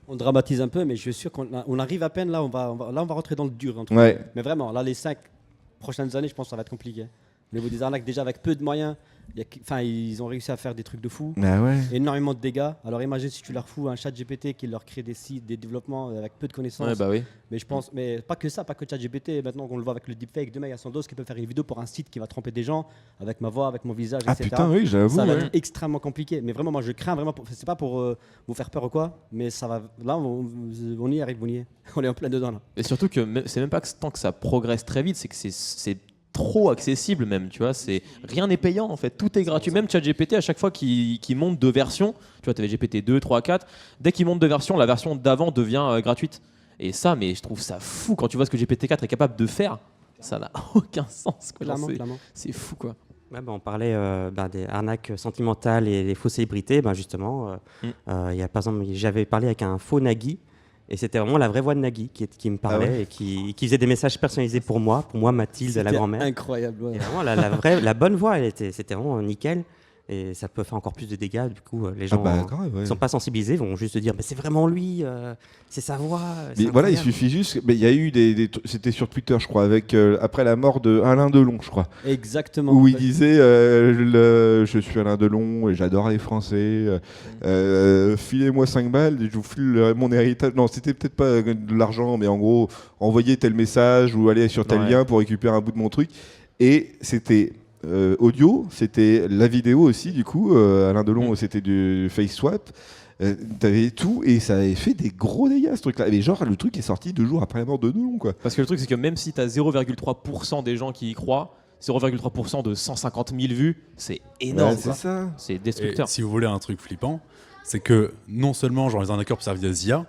Speaker 3: On dramatise un peu, mais je suis sûr qu'on arrive à peine là. On va rentrer dans le dur. entre
Speaker 1: Ouais.
Speaker 3: guillemets. Mais vraiment, là, les 5 prochaines années, je pense que ça va être compliqué. Au niveau des arnaques, déjà avec peu de moyens, ils ont réussi à faire des trucs de fou.
Speaker 1: Ah ouais.
Speaker 3: Énormément de dégâts. Alors imagine si tu leur fous un chat GPT qui leur crée des sites, des développements avec peu de connaissances.
Speaker 5: Ouais, bah oui.
Speaker 3: Mais je pense, mais pas que ça, pas que chat GPT. Maintenant qu'on le voit avec le deepfake, demain il y a Sandoz qui peut faire une vidéo pour un site qui va tromper des gens avec ma voix, avec mon visage,
Speaker 1: Ah
Speaker 3: etc.
Speaker 1: putain, oui, j'avoue.
Speaker 3: Ça va
Speaker 1: ouais.
Speaker 3: être extrêmement compliqué. Mais vraiment, moi je crains vraiment. C'est pas pour vous faire peur ou quoi, mais ça va. Là, on y arrive, on y est. On est en plein dedans là.
Speaker 5: Et surtout que c'est même pas que tant que ça progresse très vite, c'est que c'est trop accessible même, tu vois, rien n'est payant en fait, tout est gratuit. Même ChatGPT à chaque fois qu'il monte de version, tu vois, tu avais GPT 2, 3, 4, dès qu'il monte de version, la version d'avant devient gratuite. Et ça, mais je trouve ça fou quand tu vois ce que GPT-4 est capable de faire, ça n'a aucun sens quoi. Genre,
Speaker 3: Clairement.
Speaker 5: c'est fou quoi.
Speaker 4: Ouais, on parlait des arnaques sentimentales et des fausses célébrités. Justement, il y a, par exemple, j'avais parlé avec un faux Nagui. Et c'était vraiment la vraie voix de Nagui qui me parlait
Speaker 1: Ah ouais.
Speaker 4: et qui faisait des messages personnalisés pour moi Mathilde, la
Speaker 3: C'était
Speaker 4: grand-mère.
Speaker 3: incroyable. Ouais.
Speaker 4: Et vraiment, la bonne voix, c'était vraiment nickel. Et ça peut faire encore plus de dégâts. Du coup, les
Speaker 1: Ah
Speaker 4: gens
Speaker 1: bah, grave, ouais.
Speaker 4: qui sont pas sensibilisés vont juste se dire, mais c'est vraiment lui, c'est sa voix.
Speaker 1: Mais
Speaker 4: c'est
Speaker 1: voilà, il
Speaker 4: incroyable.
Speaker 1: suffit juste. Mais il y a eu c'était sur Twitter, je crois, avec après la mort de Alain Delon, je crois,
Speaker 3: Exactement.
Speaker 1: où il disait je suis Alain Delon et j'adore les Français. Filez-moi 5 balles, et je vous file mon héritage. Non, c'était peut-être pas de l'argent, mais en gros, envoyez tel message ou allez sur tel
Speaker 5: Ouais.
Speaker 1: lien pour récupérer un bout de mon truc. Et c'était audio, c'était la vidéo aussi, du coup. Alain Delon, c'était du face swap. T'avais tout et ça avait fait des gros dégâts ce truc-là. Mais genre, le truc est sorti 2 jours après la mort de Delon, quoi.
Speaker 5: Parce que le truc, c'est que même si t'as 0,3% des gens qui y croient, 0,3% de 150 000 vues, c'est énorme.
Speaker 1: Ouais, c'est
Speaker 5: quoi.
Speaker 1: ça.
Speaker 5: C'est
Speaker 2: Et
Speaker 5: destructeur.
Speaker 2: si vous voulez un truc flippant, c'est que non seulement genre les arnaqueurs peuvent servir des IA,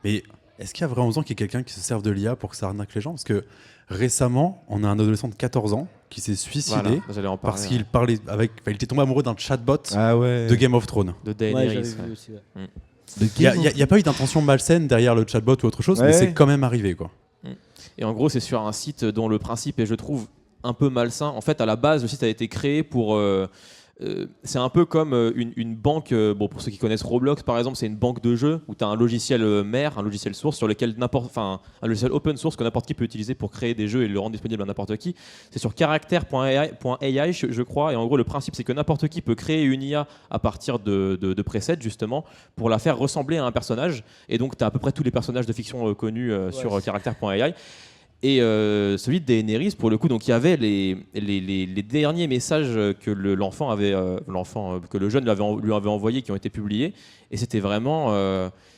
Speaker 2: mais est-ce qu'il y a vraiment besoin qu'il y ait quelqu'un qui se serve de l'IA pour que ça arnaque les gens? Parce que récemment, on a un adolescent de 14 ans qui s'est suicidé
Speaker 5: Voilà, j'allais en parler.
Speaker 2: parce qu'il parlait avec, il était tombé amoureux d'un chatbot
Speaker 1: Ah ouais.
Speaker 2: de Game of Thrones.
Speaker 5: De
Speaker 3: Ouais,
Speaker 5: Daenerys.
Speaker 3: j'avais
Speaker 5: ouais.
Speaker 3: vu aussi. Ouais.
Speaker 2: Il n'y a pas eu d'intention malsaine derrière le chatbot ou autre chose, mais
Speaker 1: Ouais.
Speaker 2: c'est quand même arrivé, quoi.
Speaker 5: Et en gros, c'est sur un site dont le principe est, je trouve, un peu malsain. En fait, à la base, le site a été créé pour... c'est un peu comme une banque, bon, pour ceux qui connaissent Roblox par exemple, c'est une banque de jeux où tu as un logiciel mère, un logiciel source sur lequel un logiciel open source que n'importe qui peut utiliser pour créer des jeux et le rendre disponible à n'importe qui. C'est sur character.ai, je crois, et en gros le principe c'est que n'importe qui peut créer une IA à partir de presets justement pour la faire ressembler à un personnage, et donc tu as à peu près tous les personnages de fiction connus sur character.ai. Et celui de Daenerys, pour le coup, donc il y avait les derniers messages que l'enfant avait, que le jeune lui avait envoyés, qui ont été publiés. Et c'était vraiment,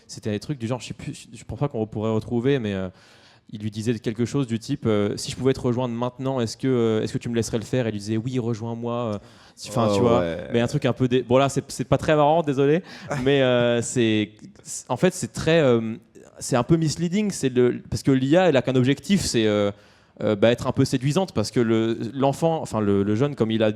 Speaker 5: c'était des trucs du genre, je pense pas qu'on pourrait retrouver, mais il lui disait quelque chose du type, si je pouvais te rejoindre maintenant, est-ce que tu me laisserais le faire? Et il lui disait, oui, rejoins-moi. Enfin, tu vois, mais un truc un peu, bon là, c'est pas très marrant, désolé, mais en fait, c'est très c'est un peu misleading, parce que l'IA, elle a qu'un objectif, c'est être un peu séduisante, parce que l'enfant, enfin le jeune, comme il a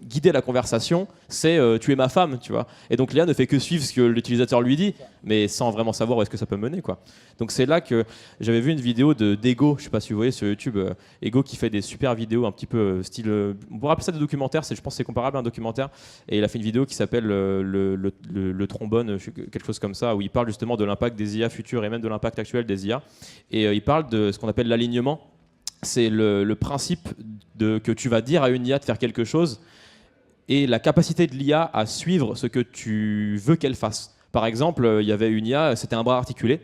Speaker 5: guidé la conversation, c'est tu es ma femme, tu vois. Et donc l'IA ne fait que suivre ce que l'utilisateur lui dit, mais sans vraiment savoir où est-ce que ça peut mener, quoi. Donc c'est là que j'avais vu une vidéo d'Ego, je sais pas si vous voyez sur YouTube, Ego qui fait des super vidéos un petit peu style, on pourrait appeler ça des documentaires, je pense que c'est comparable à un documentaire, et il a fait une vidéo qui s'appelle le trombone, quelque chose comme ça, où il parle justement de l'impact des IA futures et même de l'impact actuel des IA, et il parle de ce qu'on appelle l'alignement. C'est le principe que tu vas dire à une IA de faire quelque chose et la capacité de l'IA à suivre ce que tu veux qu'elle fasse. Par exemple, il y avait une IA, c'était un bras articulé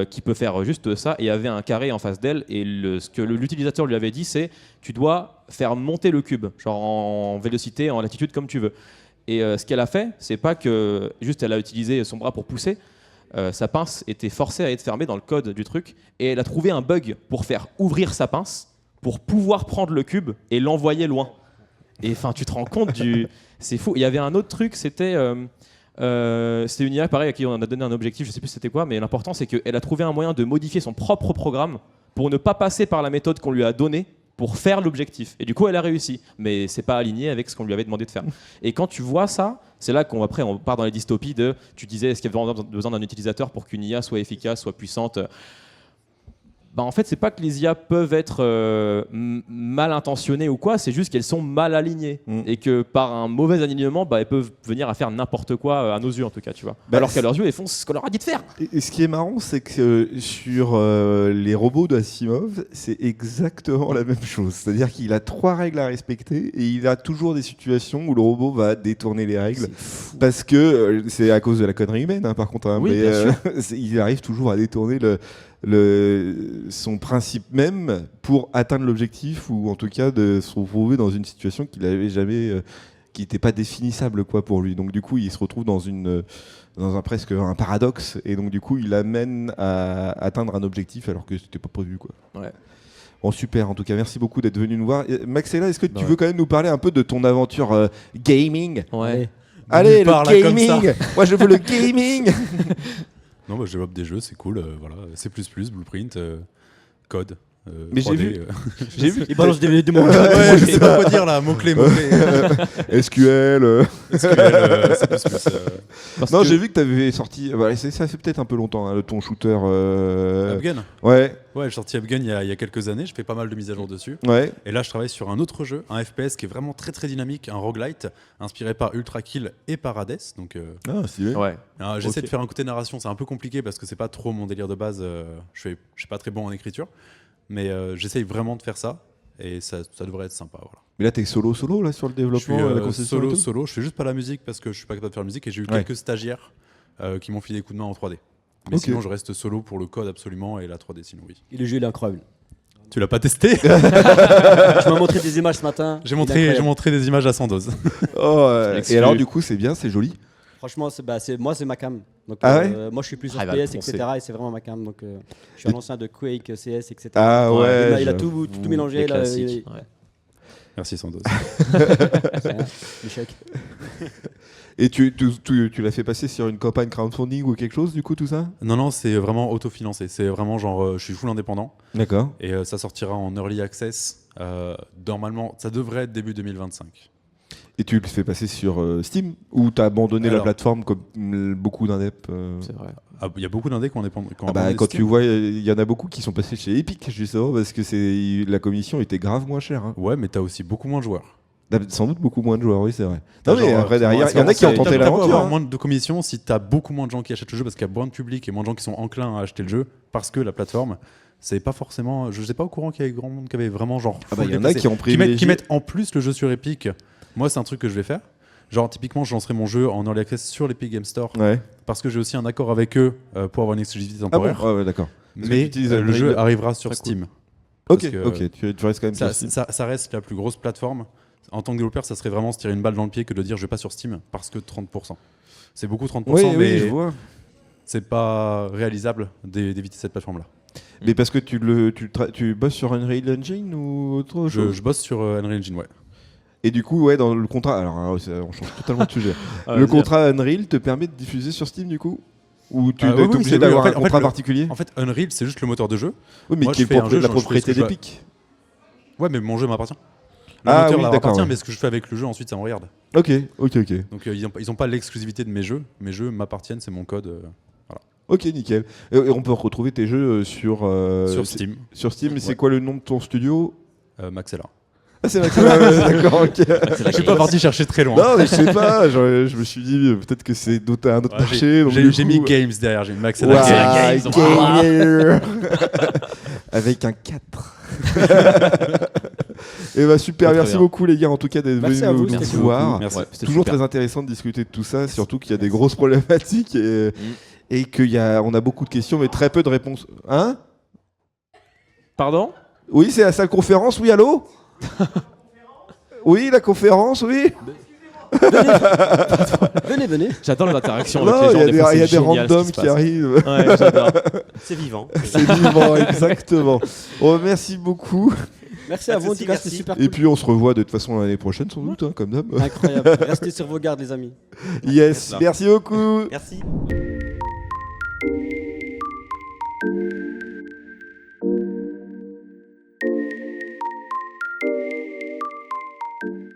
Speaker 5: qui peut faire juste ça, et il y avait un carré en face d'elle, et ce que l'utilisateur lui avait dit, c'est tu dois faire monter le cube, genre en vélocité, en latitude, comme tu veux. Et ce qu'elle a fait, c'est pas que juste elle a utilisé son bras pour pousser. Sa pince était forcée à être fermée dans le code du truc, et elle a trouvé un bug pour faire ouvrir sa pince pour pouvoir prendre le cube et l'envoyer loin. Et enfin, tu te rends compte c'est fou. Il y avait un autre truc, c'était une IA pareil à qui on a donné un objectif, je sais plus c'était quoi, mais l'important c'est qu'elle a trouvé un moyen de modifier son propre programme pour ne pas passer par la méthode qu'on lui a donnée pour faire l'objectif. Et du coup, elle a réussi, mais c'est pas aligné avec ce qu'on lui avait demandé de faire. Et quand tu vois ça, c'est là qu'on on part dans les dystopies tu disais, est-ce qu'il y a vraiment besoin d'un utilisateur pour qu'une IA soit efficace, soit puissante? En fait, c'est pas que les IA peuvent être mal intentionnées ou quoi, c'est juste qu'elles sont mal alignées et que par un mauvais alignement, elles peuvent venir à faire n'importe quoi à nos yeux en tout cas, tu vois. Alors qu'à leurs yeux, elles font ce qu'on leur a dit de faire.
Speaker 1: Et ce qui est marrant, c'est que sur les robots d'Asimov, c'est exactement la même chose. C'est-à-dire qu'il a 3 règles à respecter et il a toujours des situations où le robot va détourner les règles parce que c'est à cause de la connerie humaine, hein, par contre. Hein,
Speaker 5: oui,
Speaker 1: mais il arrive toujours à détourner son principe même pour atteindre l'objectif, ou en tout cas de se retrouver dans une situation qu'il n'avait jamais, qui n'était pas définissable quoi pour lui. Donc du coup, il se retrouve dans presque un paradoxe, et donc du coup, il amène à atteindre un objectif alors que c'était pas prévu quoi.
Speaker 5: Ouais.
Speaker 1: Bon, super, en tout cas, merci beaucoup d'être venu nous voir. Maxella, est-ce que tu veux quand même nous parler un peu de ton aventure gaming?
Speaker 5: Ouais.
Speaker 1: Allez,
Speaker 2: Parle
Speaker 1: le
Speaker 2: comme ça.
Speaker 1: gaming. Moi, je veux le gaming.
Speaker 2: Non, je développe des jeux, c'est cool. Voilà. C++, Blueprint, Code.
Speaker 1: Mais
Speaker 2: 3D,
Speaker 1: j'ai vu.
Speaker 3: Il balance des mots.
Speaker 2: Ouais, je sais pas quoi dire là, mots-clés.
Speaker 1: SQL.
Speaker 2: SQL, C++.
Speaker 1: Non, j'ai vu que tu avais sorti. Ça fait peut-être un peu longtemps, hein, ton shooter.
Speaker 2: Upgun.
Speaker 1: Ouais.
Speaker 2: Ouais, j'ai sorti Upgun il y a quelques années. Je fais pas mal de mises à jour dessus.
Speaker 1: Ouais.
Speaker 2: Et là, je travaille sur un autre jeu, un FPS qui est vraiment très très dynamique, un roguelite, inspiré par Ultra Kill et par Hades. Donc,
Speaker 1: Ah, stylé.
Speaker 5: Ouais.
Speaker 2: j'essaie
Speaker 5: Ok.
Speaker 2: de faire un côté narration. C'est un peu compliqué parce que c'est pas trop mon délire de base. Je suis pas très bon en écriture, mais j'essaye vraiment de faire ça. Et ça devrait être sympa. Voilà.
Speaker 1: Mais là, t'es solo là sur le
Speaker 2: Je
Speaker 1: développement,
Speaker 2: suis
Speaker 1: la conception et tout
Speaker 2: solo. Je fais juste pas la musique parce que je suis pas capable de faire la musique, et j'ai eu quelques stagiaires qui m'ont filé des coups de main en 3D. Mais
Speaker 1: Ok.
Speaker 2: sinon, je reste solo pour le code absolument, et la 3D sinon oui.
Speaker 3: Et le jeu, il est incroyable.
Speaker 2: Tu l'as pas testé?
Speaker 3: Tu m'as montré des images ce matin.
Speaker 2: J'ai
Speaker 3: Il est incroyable.
Speaker 2: montré des images à 100 doses.
Speaker 1: Oh,
Speaker 5: Exclu.
Speaker 1: et alors, du coup, c'est bien, c'est joli.
Speaker 3: Franchement, moi, c'est ma cam. Donc,
Speaker 1: Ah ouais
Speaker 3: moi, je suis plus
Speaker 5: Ah, il va
Speaker 3: FPS,
Speaker 5: le
Speaker 3: etc.
Speaker 5: poncer.
Speaker 3: Et c'est vraiment ma cam. Donc, je suis un ancien de Quake, CS, etc.
Speaker 1: Ah ouais.
Speaker 3: il a
Speaker 1: j'avoue.
Speaker 3: tout mélangé.
Speaker 5: Les
Speaker 3: Là,
Speaker 5: classiques. Ouais.
Speaker 2: Merci 100 doses.
Speaker 3: l'échec.
Speaker 1: Et tu l'as fait passer sur une campagne crowdfunding ou quelque chose, du coup, tout ça?
Speaker 2: Non, c'est vraiment autofinancé. C'est vraiment genre, je suis full indépendant.
Speaker 1: D'accord.
Speaker 2: Et ça sortira en early access. Normalement, ça devrait être début 2025.
Speaker 1: Et tu le fais passer sur Steam ou t'as abandonné la
Speaker 2: Alors.
Speaker 1: plateforme comme beaucoup d'indep
Speaker 5: C'est vrai.
Speaker 2: Ah, il y a beaucoup d'indés qui ont dépendant.
Speaker 1: quand tu vois, il y en a beaucoup qui sont passés chez Epic justement parce que la commission était grave moins chère. Hein.
Speaker 2: Ouais, mais t'as aussi beaucoup moins de joueurs.
Speaker 1: T'as sans doute beaucoup moins de joueurs, oui, c'est vrai.
Speaker 2: T'as
Speaker 1: Non, mais
Speaker 2: genre,
Speaker 1: après, derrière,
Speaker 2: c'est
Speaker 1: il y en a qui ont
Speaker 2: vraiment-
Speaker 1: tenté
Speaker 2: t'as beau
Speaker 1: l'aventure.
Speaker 2: avoir
Speaker 1: hein.
Speaker 2: moins de commissions si t'as beaucoup moins de gens qui achètent le jeu parce qu'il y a moins de public et moins de gens qui sont enclins à acheter le jeu parce que la plateforme, c'est pas forcément. Je sais pas au courant qu'il y avait grand monde qui avait vraiment genre.
Speaker 1: Ah bah, il y
Speaker 2: full
Speaker 1: en a
Speaker 2: déplacé.
Speaker 1: qui ont
Speaker 2: qui
Speaker 1: privilégié.
Speaker 2: mettent en plus le jeu sur Epic. Moi, c'est un truc que je vais faire. Genre, typiquement, je lancerai mon jeu en early access sur l'Epic Game Store
Speaker 1: Ouais.
Speaker 2: parce que j'ai aussi un accord avec eux pour avoir une exclusivité
Speaker 1: Ah bon
Speaker 2: temporaire.
Speaker 1: Ouais, d'accord. Parce que
Speaker 2: mais
Speaker 1: tu utilises
Speaker 2: le
Speaker 1: Android.
Speaker 2: jeu arrivera sur
Speaker 1: Très cool.
Speaker 2: Steam.
Speaker 1: Ok,
Speaker 2: Parce que,
Speaker 1: ok, tu restes quand même sur Steam.
Speaker 2: Ça reste la plus grosse plateforme. En tant que développeur, ça serait vraiment se tirer une balle dans le pied que de dire je vais pas sur Steam parce que 30%. C'est beaucoup 30%,
Speaker 1: Oui, oui,
Speaker 2: mais
Speaker 1: je vois.
Speaker 2: c'est pas réalisable d'éviter cette plateforme-là.
Speaker 1: Mais parce que tu bosses sur Unreal Engine ou autre chose
Speaker 2: Je bosse sur Unreal Engine, ouais.
Speaker 1: Et du coup, ouais, dans le contrat, alors on change totalement de sujet.
Speaker 5: Ah,
Speaker 1: Le
Speaker 5: vas-y.
Speaker 1: contrat Unreal te permet de diffuser sur Steam du coup? Ou tu es
Speaker 2: Ah, oui, oui,
Speaker 1: obligé
Speaker 2: c'est-
Speaker 1: d'avoir
Speaker 2: oui,
Speaker 1: un
Speaker 2: en fait,
Speaker 1: contrat
Speaker 2: le-
Speaker 1: particulier?
Speaker 2: En fait, Unreal, c'est juste le moteur de jeu.
Speaker 1: Oui, mais
Speaker 2: moi,
Speaker 1: qui
Speaker 2: je
Speaker 1: est
Speaker 2: fais un jeu,
Speaker 1: la
Speaker 2: je fais ce
Speaker 1: propriété
Speaker 2: que je veux.
Speaker 1: d'Epic.
Speaker 2: Ouais, mais mon jeu m'appartient. Le
Speaker 1: Ah
Speaker 2: moteur
Speaker 1: oui,
Speaker 2: leur
Speaker 1: d'accord,
Speaker 2: appartient,
Speaker 1: ouais.
Speaker 2: mais ce que je fais avec le jeu, ensuite, ça me regarde.
Speaker 1: Ok.
Speaker 2: Donc, ils ont pas l'exclusivité de mes jeux. Mes jeux m'appartiennent, c'est mon code
Speaker 1: Ok, nickel. Et on peut retrouver tes jeux sur
Speaker 2: sur Steam.
Speaker 1: Sur Steam, c'est
Speaker 2: Ouais.
Speaker 1: quoi le nom de ton studio?
Speaker 2: Maxella.
Speaker 1: Ah, c'est Maxella, ouais, d'accord, ok.
Speaker 2: Je suis pas parti chercher très loin.
Speaker 1: Non, mais je sais pas, je me suis dit peut-être que c'est un autre
Speaker 2: Ouais,
Speaker 1: marché. donc du
Speaker 2: J'ai
Speaker 1: coup-
Speaker 2: mis Games derrière, j'ai mis Maxella.
Speaker 1: Ouah,
Speaker 2: Games.
Speaker 1: gamer. Avec un 4. Et bah super,
Speaker 5: Très
Speaker 1: merci
Speaker 5: bien.
Speaker 1: beaucoup les gars en tout cas d'être
Speaker 3: Merci
Speaker 1: venus
Speaker 3: à vous,
Speaker 1: nous
Speaker 3: c'était cool.
Speaker 1: voir.
Speaker 2: Merci.
Speaker 5: Ouais,
Speaker 1: C'est
Speaker 5: c'était
Speaker 1: toujours
Speaker 5: super.
Speaker 1: très intéressant de discuter de tout ça, surtout qu'il y a des grosses problématiques et on a beaucoup de questions mais très peu de réponses. Hein?
Speaker 5: Pardon?
Speaker 1: Oui, c'est la salle conférence, oui, allô? Oui, la conférence, oui.
Speaker 3: Venez.
Speaker 5: J'adore les interactions
Speaker 1: Non,
Speaker 5: avec les gens.
Speaker 1: il y a des
Speaker 5: génial ce
Speaker 1: randoms
Speaker 5: se
Speaker 1: qui
Speaker 5: passe.
Speaker 1: arrivent.
Speaker 5: Ouais, j'adore.
Speaker 4: C'est vivant.
Speaker 1: C'est vivant, exactement. Oh, merci beaucoup.
Speaker 3: Merci à
Speaker 4: Pas de
Speaker 3: vous, en
Speaker 4: soucis,
Speaker 3: tout cas, c'était
Speaker 4: merci.
Speaker 3: super
Speaker 1: Et
Speaker 3: cool.
Speaker 1: puis on se revoit de toute façon l'année prochaine sans doute, hein, comme d'hab.
Speaker 3: Incroyable. Restez sur vos gardes, les amis.
Speaker 1: Yes, merci beaucoup.
Speaker 4: Merci.